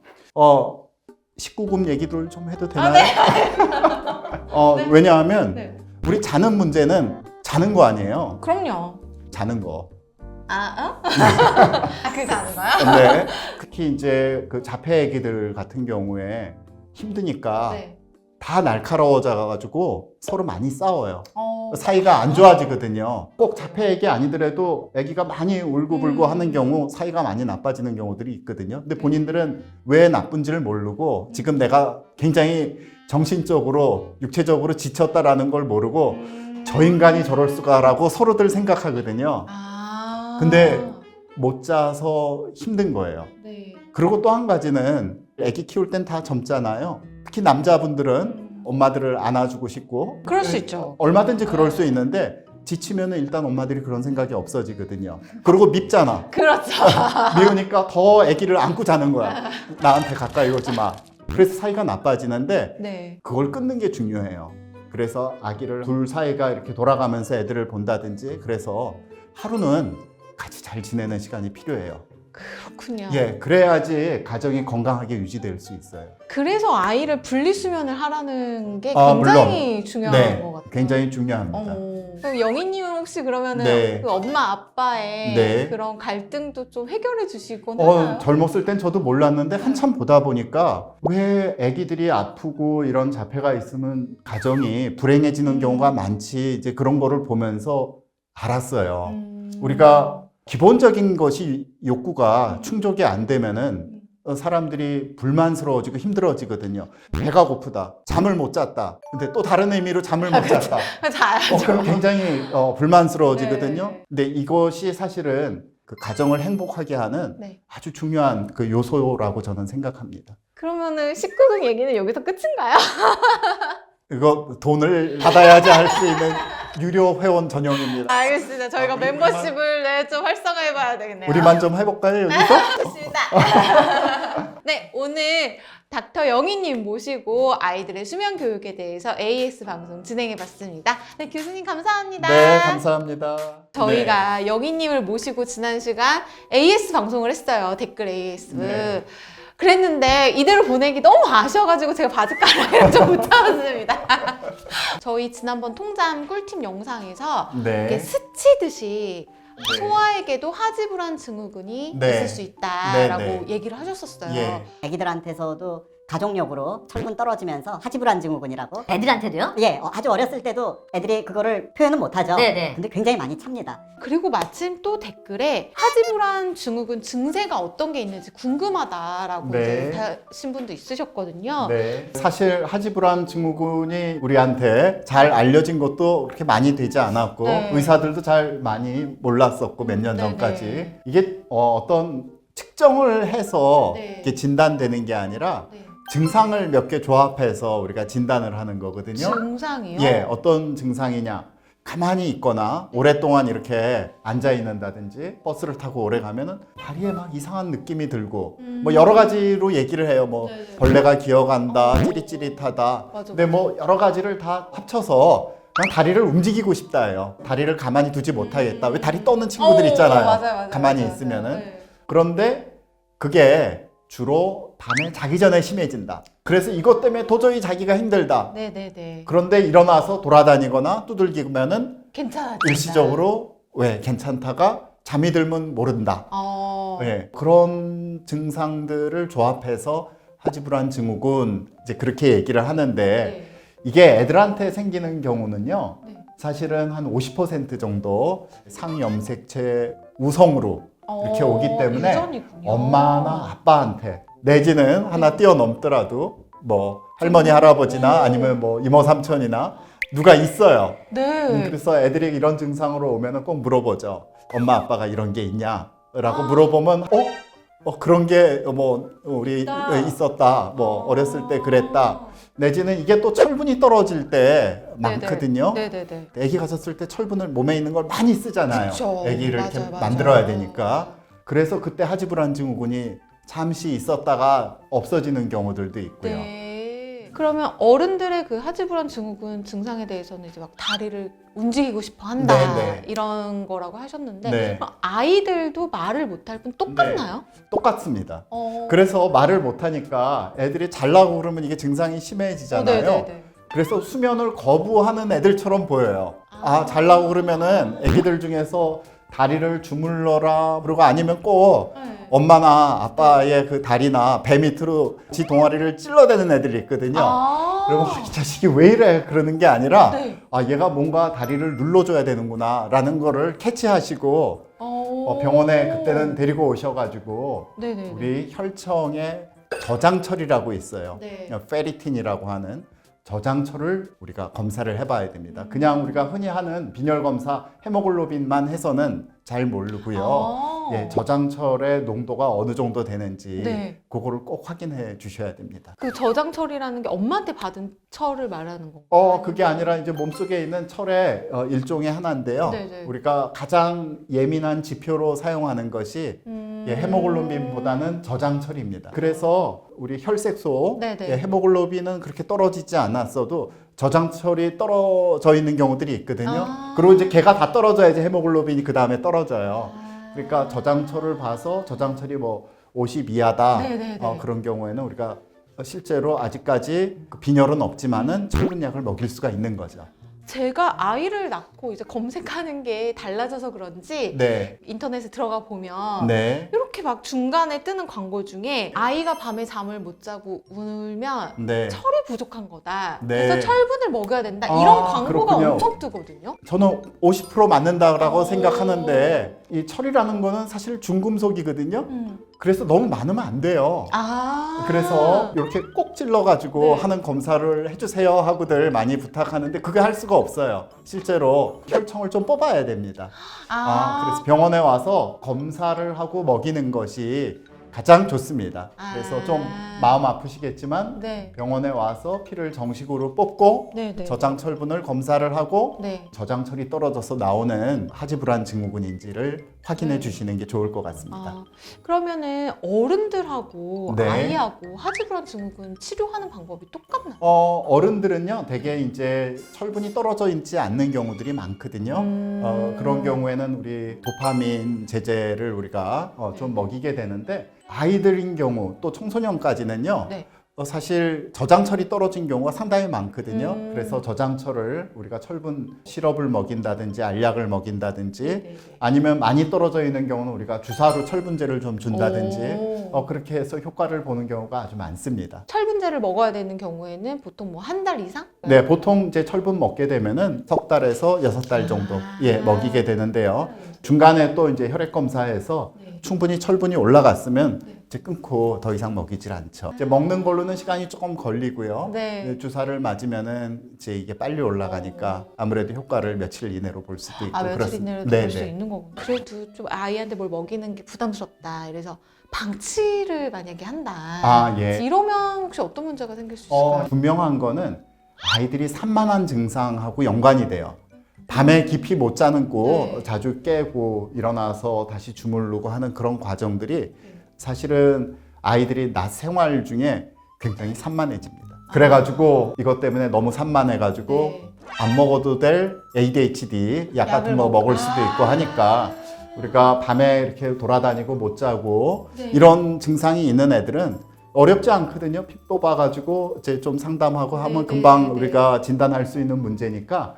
Speaker 2: 19금 얘기를 좀 해도 되나요?
Speaker 3: 네.
Speaker 2: 왜냐하면
Speaker 3: 네.
Speaker 2: 우리 자는 문제는 자는 거 아니에요.
Speaker 3: 그럼요.
Speaker 2: 자는 거.
Speaker 3: 그게 아는 거야?
Speaker 2: 네. 특히 이제 그 자폐 애기들 같은 경우에 힘드니까
Speaker 3: 네.
Speaker 2: 다 날카로워져가지고 서로 많이 싸워요. 사이가 안 좋아지거든요. 꼭 자폐 애기 아니더라도 애기가 많이 울고불고 하는 경우 사이가 많이 나빠지는 경우들이 있거든요. 근데 본인들은 왜 나쁜지를 모르고 지금 내가 굉장히 정신적으로 육체적으로 지쳤다라는 걸 모르고 저 인간이 저럴 수가라고 서로들 생각하거든요. 근데 못 자서 힘든 거예요.
Speaker 3: 네.
Speaker 2: 그리고 또 한 가지는 애기 키울 땐 다 젊잖아요. 특히 남자분들은 엄마들을 안아주고 싶고
Speaker 3: 그럴 수 있죠.
Speaker 2: 얼마든지 그럴 수 있는데 지치면은 일단 엄마들이 그런 생각이 없어지거든요. 그리고 밉잖아.
Speaker 3: 그렇죠.
Speaker 2: 미우니까 더 애기를 안고 자는 거야. 나한테 가까이 오지 마. 그래서 사이가 나빠지는데
Speaker 3: 네.
Speaker 2: 그걸 끊는 게 중요해요. 그래서 아기를 둘 사이가 이렇게 돌아가면서 애들을 본다든지 그래서 하루는 같이 잘 지내는 시간이 필요해요.
Speaker 3: 그렇군요.
Speaker 2: 예, 그래야지 가정이 건강하게 유지될 수 있어요.
Speaker 3: 그래서 아이를 분리수면을 하라는 게
Speaker 2: 아,
Speaker 3: 굉장히 중요한
Speaker 2: 네,
Speaker 3: 것 같아요.
Speaker 2: 굉장히 중요합니다.
Speaker 3: 그럼 영희님은 혹시 그러면은
Speaker 2: 네.
Speaker 3: 그 엄마 아빠의
Speaker 2: 네.
Speaker 3: 그런 갈등도 좀 해결해 주시곤 하나요?
Speaker 2: 젊었을 땐 저도 몰랐는데 한참 보다 보니까 왜 아기들이 아프고 이런 자폐가 있으면 가정이 불행해지는 경우가 많지 이제 그런 거를 보면서 알았어요. 우리가 기본적인 것이 욕구가 충족이 안 되면은 사람들이 불만스러워지고 힘들어지거든요. 배가 고프다. 잠을 못 잤다. 근데 또 다른 의미로 잠을 못 잤다.
Speaker 3: 자야죠.
Speaker 2: 그럼 굉장히 불만스러워지거든요.
Speaker 3: 네.
Speaker 2: 근데 이것이 사실은 그 가정을 행복하게 하는
Speaker 3: 네.
Speaker 2: 아주 중요한 그 요소라고 저는 생각합니다.
Speaker 3: 그러면은 19금 얘기는 여기서 끝인가요?
Speaker 2: 이거 돈을 받아야지 할 수 있는 유료 회원 전용입니다.
Speaker 3: 알겠습니다. 저희가 멤버십을 네, 좀 활성화해봐야 되겠네요.
Speaker 2: 우리만 좀 해볼까요 여기서?
Speaker 3: 좋습니다. 네, 오늘 닥터 영희님 모시고 아이들의 수면 교육에 대해서 AS 방송 진행해봤습니다. 네, 교수님 감사합니다.
Speaker 2: 네, 감사합니다.
Speaker 3: 저희가 영희님을 모시고 지난 시간 AS 방송을 했어요. 댓글 AS.
Speaker 2: 네.
Speaker 3: 그랬는데 이대로 보내기 너무 아쉬워가지고 제가 바둑가락을 좀 못 참았습니다. 저희 지난번 통잠 꿀팁 영상에서
Speaker 2: 네.
Speaker 3: 이렇게 스치듯이
Speaker 2: 네.
Speaker 3: 소아에게도 하지불안 증후군이
Speaker 2: 네.
Speaker 3: 있을 수 있다라고
Speaker 2: 네, 네.
Speaker 3: 얘기를 하셨었어요.
Speaker 2: 예.
Speaker 5: 애기들한테서도 가족력으로 철분 떨어지면서 하지불안 증후군이라고.
Speaker 6: 애들한테도요?
Speaker 5: 예, 아주 어렸을 때도 애들이 그거를 표현은 못하죠.
Speaker 6: 네네.
Speaker 5: 근데 굉장히 많이 찹니다.
Speaker 3: 그리고 마침 또 댓글에 하지불안 증후군 증세가 어떤 게 있는지 궁금하다라고
Speaker 2: 네.
Speaker 3: 하신 분도 있으셨거든요.
Speaker 2: 네. 사실 하지불안 증후군이 우리한테 잘 알려진 것도 그렇게 많이 되지 않았고
Speaker 3: 네.
Speaker 2: 의사들도 잘 많이 몰랐었고 몇 년
Speaker 3: 네네.
Speaker 2: 전까지 이게 어떤 측정을 해서
Speaker 3: 네.
Speaker 2: 이렇게 진단되는 게 아니라
Speaker 3: 네.
Speaker 2: 증상을 몇 개 조합해서 우리가 진단을 하는 거거든요.
Speaker 3: 증상이요?
Speaker 2: 예, 어떤 증상이냐? 가만히 있거나 오랫동안 이렇게 앉아 있는다든지 버스를 타고 오래 가면은 다리에 막 이상한 느낌이 들고 뭐 여러 가지로 얘기를 해요. 뭐
Speaker 3: 네네.
Speaker 2: 벌레가 기어간다, 찌릿찌릿하다.
Speaker 3: 맞아,
Speaker 2: 근데 뭐 여러 가지를 다 합쳐서 그냥 다리를 움직이고 싶다예요. 다리를 가만히 두지 못하겠다. 왜 다리 떠는 친구들 있잖아요.
Speaker 3: 맞아요,
Speaker 2: 가만히
Speaker 3: 맞아요.
Speaker 2: 있으면은.
Speaker 3: 네.
Speaker 2: 그런데 그게 주로 밤에 자기 전에 심해진다. 그래서 이것 때문에 도저히 자기가 힘들다.
Speaker 3: 네네네.
Speaker 2: 그런데 일어나서 돌아다니거나 두들기면은
Speaker 3: 괜찮아.
Speaker 2: 일시적으로 왜 괜찮다가 잠이 들면 모른다. 예, 그런 증상들을 조합해서 하지불안 증후군 이제 그렇게 얘기를 하는데
Speaker 3: 네.
Speaker 2: 이게 애들한테 생기는 경우는요.
Speaker 3: 네.
Speaker 2: 사실은 한 50% 정도 상염색체 우성으로 이렇게 오기 때문에
Speaker 3: 유전이군요.
Speaker 2: 엄마나 아빠한테 내지는 하나 뛰어넘더라도 뭐 할머니 할아버지나 아니면 뭐 이모 삼촌이나 누가 있어요.
Speaker 3: 네.
Speaker 2: 그래서 애들이 이런 증상으로 오면은 꼭 물어보죠. 엄마 아빠가 이런 게 있냐라고 물어보면 그런 게 뭐 우리 있었다. 뭐 어렸을 때 그랬다. 내지는 이게 또 철분이 떨어질 때 많거든요.
Speaker 3: 네네네.
Speaker 2: 애기 가졌을 때 철분을 몸에 있는 걸 많이 쓰잖아요.
Speaker 3: 그쵸.
Speaker 2: 애기를
Speaker 3: 맞아요,
Speaker 2: 이렇게
Speaker 3: 맞아요.
Speaker 2: 만들어야 되니까. 그래서 그때 하지불안 증후군이 잠시 있었다가 없어지는 경우들도 있고요.
Speaker 3: 네. 그러면 어른들의 그 하지불안 증후군 증상에 대해서는 이제 막 다리를 움직이고 싶어 한다
Speaker 2: 네네.
Speaker 3: 이런 거라고 하셨는데
Speaker 2: 네.
Speaker 3: 그럼 아이들도 말을 못할 뿐 똑같나요?
Speaker 2: 똑같습니다.
Speaker 3: 어.
Speaker 2: 그래서 말을 못하니까 애들이 잘라고 그러면 이게 증상이 심해지잖아요.
Speaker 3: 네네네.
Speaker 2: 그래서 수면을 거부하는 애들처럼 보여요. 잘라고 그러면은 애기들 중에서 다리를 주물러라 그러고 아니면 꼭
Speaker 3: 네.
Speaker 2: 엄마나 아빠의 그 다리나 배 밑으로 지 동아리를 찔러대는 애들이 있거든요. 그러면 이 자식이 왜 이래 그러는 게 아니라
Speaker 3: 네.
Speaker 2: 얘가 뭔가 다리를 눌러줘야 되는구나 라는 거를 캐치하시고 병원에 그때는 데리고 오셔가지고
Speaker 3: 네네네.
Speaker 2: 우리 혈청에 저장철이라고 있어요.
Speaker 3: 네.
Speaker 2: 페리틴이라고 하는 저장철을 우리가 검사를 해봐야 됩니다. 그냥 우리가 흔히 하는 빈혈 검사 헤모글로빈만 해서는 잘 모르고요. 예, 저장철의 농도가 어느 정도 되는지
Speaker 3: 네.
Speaker 2: 그거를 꼭 확인해 주셔야 됩니다.
Speaker 3: 그 저장철이라는 게 엄마한테 받은 철을 말하는 건가요?
Speaker 2: 그게 아니라 이제 몸속에 있는 철의 일종의 하나인데요.
Speaker 3: 네네.
Speaker 2: 우리가 가장 예민한 지표로 사용하는 것이 헤모글로빈보다는 저장철입니다. 그래서 우리 혈색소,
Speaker 3: 네네.
Speaker 2: 헤모글로빈은 그렇게 떨어지지 않았어도 저장철이 떨어져 있는 경우들이 있거든요.
Speaker 3: 아.
Speaker 2: 그리고 이제 걔가 다 떨어져야지 헤모글로빈이 그 다음에 떨어져요. 그러니까 저장철을 봐서 저장철이 뭐 50 이하다
Speaker 3: 네네네.
Speaker 2: 그런 경우에는 우리가 실제로 아직까지 그 빈혈은 없지만은 철분약을 먹일 수가 있는 거죠.
Speaker 3: 제가 아이를 낳고 이제 검색하는 게 달라져서 그런지
Speaker 2: 네,
Speaker 3: 인터넷에 들어가 보면
Speaker 2: 네,
Speaker 3: 이렇게 막 중간에 뜨는 광고 중에 아이가 밤에 잠을 못 자고 울면
Speaker 2: 네.
Speaker 3: 철이 부족한 거다.
Speaker 2: 네.
Speaker 3: 그래서 철분을 먹여야 된다.
Speaker 2: 아,
Speaker 3: 이런 광고가
Speaker 2: 그렇군요.
Speaker 3: 엄청 뜨거든요.
Speaker 2: 저는 50% 맞는다라고
Speaker 3: 오.
Speaker 2: 생각하는데 이 철이라는 거는 사실 중금속이거든요. 그래서 너무 많으면 안 돼요. 그래서 이렇게 꼭 찔러가지고
Speaker 3: 네.
Speaker 2: 하는 검사를 해주세요 하고들 많이 부탁하는데 그게 할 수가 없어요. 실제로 혈청을 좀 뽑아야 됩니다. 그래서 병원에 와서 검사를 하고 먹이는 것이 가장 좋습니다.
Speaker 3: 아.
Speaker 2: 그래서 좀 마음 아프시겠지만
Speaker 3: 네.
Speaker 2: 병원에 와서 피를 정식으로 뽑고
Speaker 3: 네, 네.
Speaker 2: 저장철분을 검사를 하고
Speaker 3: 네.
Speaker 2: 저장철이 떨어져서 나오는 하지불안 증후군인지를 확인해
Speaker 3: 네.
Speaker 2: 주시는 게 좋을 것 같습니다.
Speaker 3: 아, 그러면은 어른들하고
Speaker 2: 네.
Speaker 3: 아이하고 하지불안 증후군 치료하는 방법이 똑같나요?
Speaker 2: 어른들은요, 대개 이제 철분이 떨어져 있지 않는 경우들이 많거든요. 그런 경우에는 우리 도파민 제제를 우리가 좀 먹이게 되는데, 아이들인 경우 또 청소년까지는요,
Speaker 3: 네.
Speaker 2: 사실 저장철이 떨어진 경우가 상당히 많거든요.
Speaker 3: 음.
Speaker 2: 그래서 저장철을 우리가 철분 시럽을 먹인다든지 알약을 먹인다든지
Speaker 3: 네.
Speaker 2: 아니면 많이 떨어져 있는 경우는 우리가 주사로 철분제를 좀 준다든지
Speaker 3: 오.
Speaker 2: 그렇게 해서 효과를 보는 경우가 아주 많습니다.
Speaker 3: 철분제를 먹어야 되는 경우에는 보통 뭐 한 달 이상?
Speaker 2: 네, 보통 이제 철분 먹게 되면은 석 달에서 6달 정도 먹이게 되는데요. 중간에 또 이제 혈액 검사에서
Speaker 3: 네.
Speaker 2: 충분히 철분이 올라갔으면 이제 끊고 더 이상 먹이질 않죠. 이제 먹는 걸로는 시간이 조금 걸리고요.
Speaker 3: 네.
Speaker 2: 주사를 맞으면은 이제 이게 빨리 올라가니까 아무래도 효과를 며칠 이내로 볼 수도 있고
Speaker 3: 며칠
Speaker 2: 그렇습니다.
Speaker 3: 이내로 볼 수 있는 거군요. 그래도 좀 아이한테 뭘 먹이는 게 부담스럽다. 이래서 방치를 만약에 한다.
Speaker 2: 예.
Speaker 3: 이러면 혹시 어떤 문제가 생길 수 있을까요?
Speaker 2: 분명한 거는 아이들이 산만한 증상하고 연관이 돼요. 밤에 깊이 못 자는 거
Speaker 3: 네.
Speaker 2: 자주 깨고 일어나서 다시 주무르고 하는 그런 과정들이 사실은 아이들이 낮 생활 중에 굉장히 산만해집니다. 그래가지고 이것 때문에 너무 산만해가지고
Speaker 3: 네.
Speaker 2: 안 먹어도 될 ADHD 약 같은 거
Speaker 3: 약을
Speaker 2: 먹을 수도 있고 하니까 우리가 밤에 이렇게 돌아다니고 못 자고
Speaker 3: 네.
Speaker 2: 이런 증상이 있는 애들은 어렵지 않거든요. 피 뽑아가지고 이제 좀 상담하고 하면
Speaker 3: 네,
Speaker 2: 금방
Speaker 3: 네, 네.
Speaker 2: 우리가 진단할 수 있는 문제니까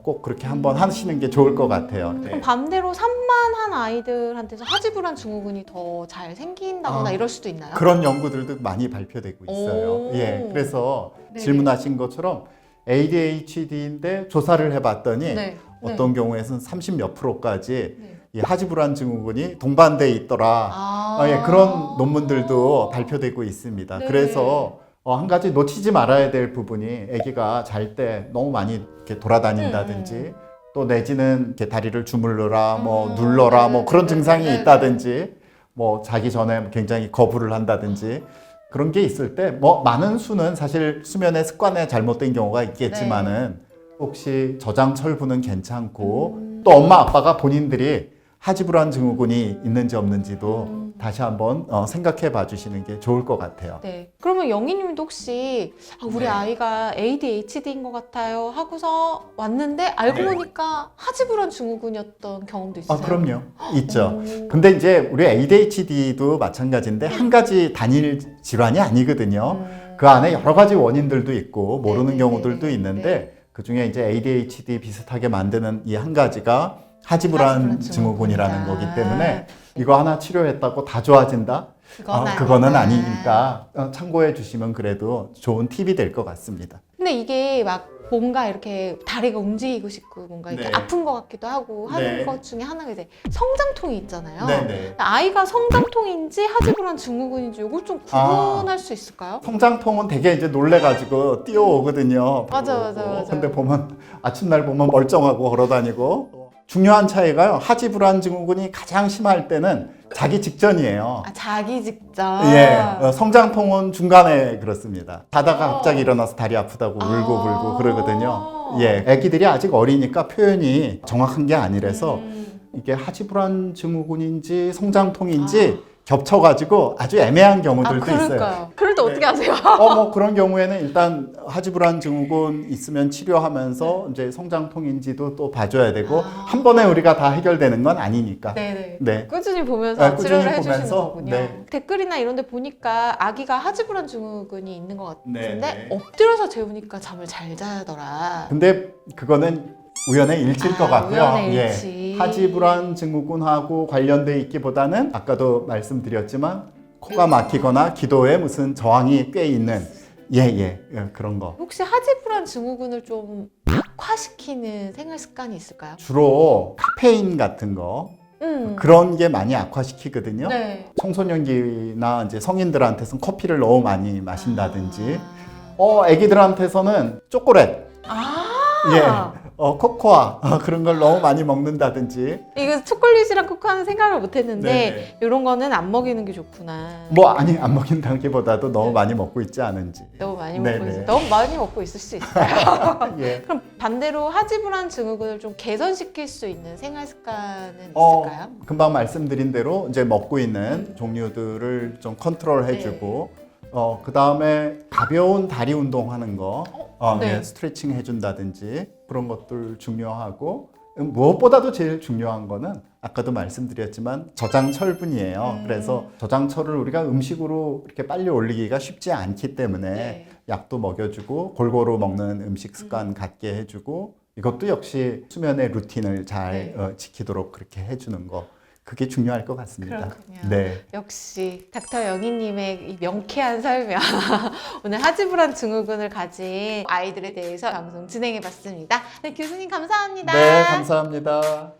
Speaker 2: 꼭 그렇게 한번 하시는 게 좋을 것 같아요. 네.
Speaker 3: 그럼 반대로 산만한 아이들한테서 하지불안 증후군이 더 잘 생긴다거나
Speaker 2: 아,
Speaker 3: 이럴 수도 있나요?
Speaker 2: 그런 연구들도 많이 발표되고 있어요.
Speaker 3: 오.
Speaker 2: 예, 그래서
Speaker 3: 네네.
Speaker 2: 질문하신 것처럼 ADHD인데 조사를 해봤더니
Speaker 3: 네.
Speaker 2: 어떤 경우에는 30몇 %까지
Speaker 3: 네.
Speaker 2: 이 하지불안 증후군이 동반돼 있더라. 예, 그런 논문들도 발표되고 있습니다.
Speaker 3: 네.
Speaker 2: 그래서 한 가지 놓치지 말아야 될 부분이 아기가 잘 때 너무 많이 이렇게 돌아다닌다든지 또 내지는 이렇게 다리를 주물러라, 뭐 눌러라, 뭐 그런 증상이 있다든지 뭐 자기 전에 굉장히 거부를 한다든지 그런 게 있을 때 뭐 많은 수는 사실 수면의 습관에 잘못된 경우가 있겠지만은 혹시 저장철분은 괜찮고 또 엄마 아빠가 본인들이 하지불안 증후군이 있는지 없는지도 다시 한번 생각해 봐 주시는 게 좋을 것 같아요.
Speaker 3: 네. 그러면 영희님도 혹시 우리
Speaker 2: 네.
Speaker 3: 아이가 ADHD인 것 같아요 하고서 왔는데 알고
Speaker 2: 네.
Speaker 3: 보니까 하지불안 증후군이었던 경험도 있어요?
Speaker 2: 그럼요. 있죠.
Speaker 3: 오.
Speaker 2: 근데 이제 우리 ADHD도 마찬가지인데 한 가지 단일 질환이 아니거든요. 그 안에 여러 가지 원인들도 있고 모르는
Speaker 3: 네네네네.
Speaker 2: 경우들도 있는데 그 중에 이제 ADHD 비슷하게 만드는 이 한 가지가 하지불안 증후군이라는 거기 때문에 이거 하나 치료했다고 다 좋아진다? 그거는 아니니까 참고해 주시면 그래도 좋은 팁이 될 것 같습니다.
Speaker 3: 근데 이게 막 뭔가 이렇게 다리가 움직이고 싶고 뭔가 이렇게
Speaker 2: 네.
Speaker 3: 아픈 것 같기도 하고 하는
Speaker 2: 네.
Speaker 3: 것 중에 하나가 이제 성장통이 있잖아요.
Speaker 2: 네네.
Speaker 3: 아이가 성장통인지 하지불안 증후군인지 이걸 좀 구분할 수 있을까요?
Speaker 2: 성장통은 되게 이제 놀래가지고 뛰어오거든요.
Speaker 3: 맞아.
Speaker 2: 근데 보면 아침날 보면 멀쩡하고 걸어다니고 중요한 차이가요. 하지불안 증후군이 가장 심할 때는 자기 직전이에요.
Speaker 3: 자기 직접.
Speaker 2: 예, 성장통은 중간에 그렇습니다. 자다가 갑자기 일어나서 다리 아프다고 울고 불고 그러거든요. 예, 아기들이 아직 어리니까 표현이 정확한 게 아니라서 이게 하지불안 증후군인지 성장통인지 겹쳐가지고 아주 애매한 경우들도 있어요.
Speaker 3: 그럴까요? 그럴 때 어떻게 하세요?
Speaker 2: 뭐 그런 경우에는 일단 하지불안 증후군 있으면 치료하면서 이제 성장통인지도 또 봐줘야 되고 한 번에 우리가 다 해결되는 건 아니니까.
Speaker 3: 네네.
Speaker 2: 네.
Speaker 3: 꾸준히 보면서
Speaker 2: 꾸준히
Speaker 3: 치료를 해주시는
Speaker 2: 보면서,
Speaker 3: 거군요.
Speaker 2: 네.
Speaker 3: 댓글이나 이런 데 보니까 아기가 하지불안 증후군이 있는 것 같은데
Speaker 2: 네.
Speaker 3: 엎드려서 재우니까 잠을 잘 자더라.
Speaker 2: 근데 그거는 우연의 일치일 것 같고요.
Speaker 3: 우연의 일치.
Speaker 2: 하지불안 증후군하고 관련돼 있기보다는 아까도 말씀드렸지만 코가 막히거나 기도에 무슨 저항이 꽤 있는 그런 거.
Speaker 3: 혹시 하지불안 증후군을 좀 악화시키는 생활 습관이 있을까요?
Speaker 2: 주로 카페인 같은 거 그런 게 많이 악화시키거든요.
Speaker 3: 네.
Speaker 2: 청소년기나 이제 성인들한테서는 커피를 너무 많이 마신다든지, 아기들한테서는 초콜릿. 코코아 그런 걸 너무 많이 먹는다든지
Speaker 3: 이거 초콜릿이랑 코코아는 생각을 못했는데
Speaker 2: 네네.
Speaker 3: 이런 거는 안 먹이는 게 좋구나.
Speaker 2: 뭐 아니 안 먹인다기보다도 너무 많이 먹고 있지 않은지.
Speaker 3: 너무 많이
Speaker 2: 네네.
Speaker 3: 먹고 있어. 너무 많이 먹고 있을 수 있어요.
Speaker 2: 예.
Speaker 3: 그럼 반대로 하지불안 증후군을 좀 개선시킬 수 있는 생활 습관은 있을까요?
Speaker 2: 금방 말씀드린 대로 이제 먹고 있는 종류들을 좀 컨트롤 해주고 그 다음에 가벼운 다리 운동하는 거
Speaker 3: 네.
Speaker 2: 예, 스트레칭 해준다든지 그런 것들 중요하고 무엇보다도 제일 중요한 거는 아까도 말씀드렸지만 저장철분이에요. 그래서 저장철을 우리가 음식으로 이렇게 빨리 올리기가 쉽지 않기 때문에
Speaker 3: 네.
Speaker 2: 약도 먹여주고 골고루 먹는 음식 습관 갖게 해주고 이것도 역시 수면의 루틴을 잘
Speaker 3: 네.
Speaker 2: 지키도록 그렇게 해주는 거 그게 중요할 것 같습니다.
Speaker 3: 그렇군요.
Speaker 2: 네.
Speaker 3: 역시 닥터 영희님의 이 명쾌한 설명 오늘 하지불안 증후군을 가진 아이들에 대해서 방송 진행해봤습니다. 네, 교수님 감사합니다.
Speaker 2: 네, 감사합니다.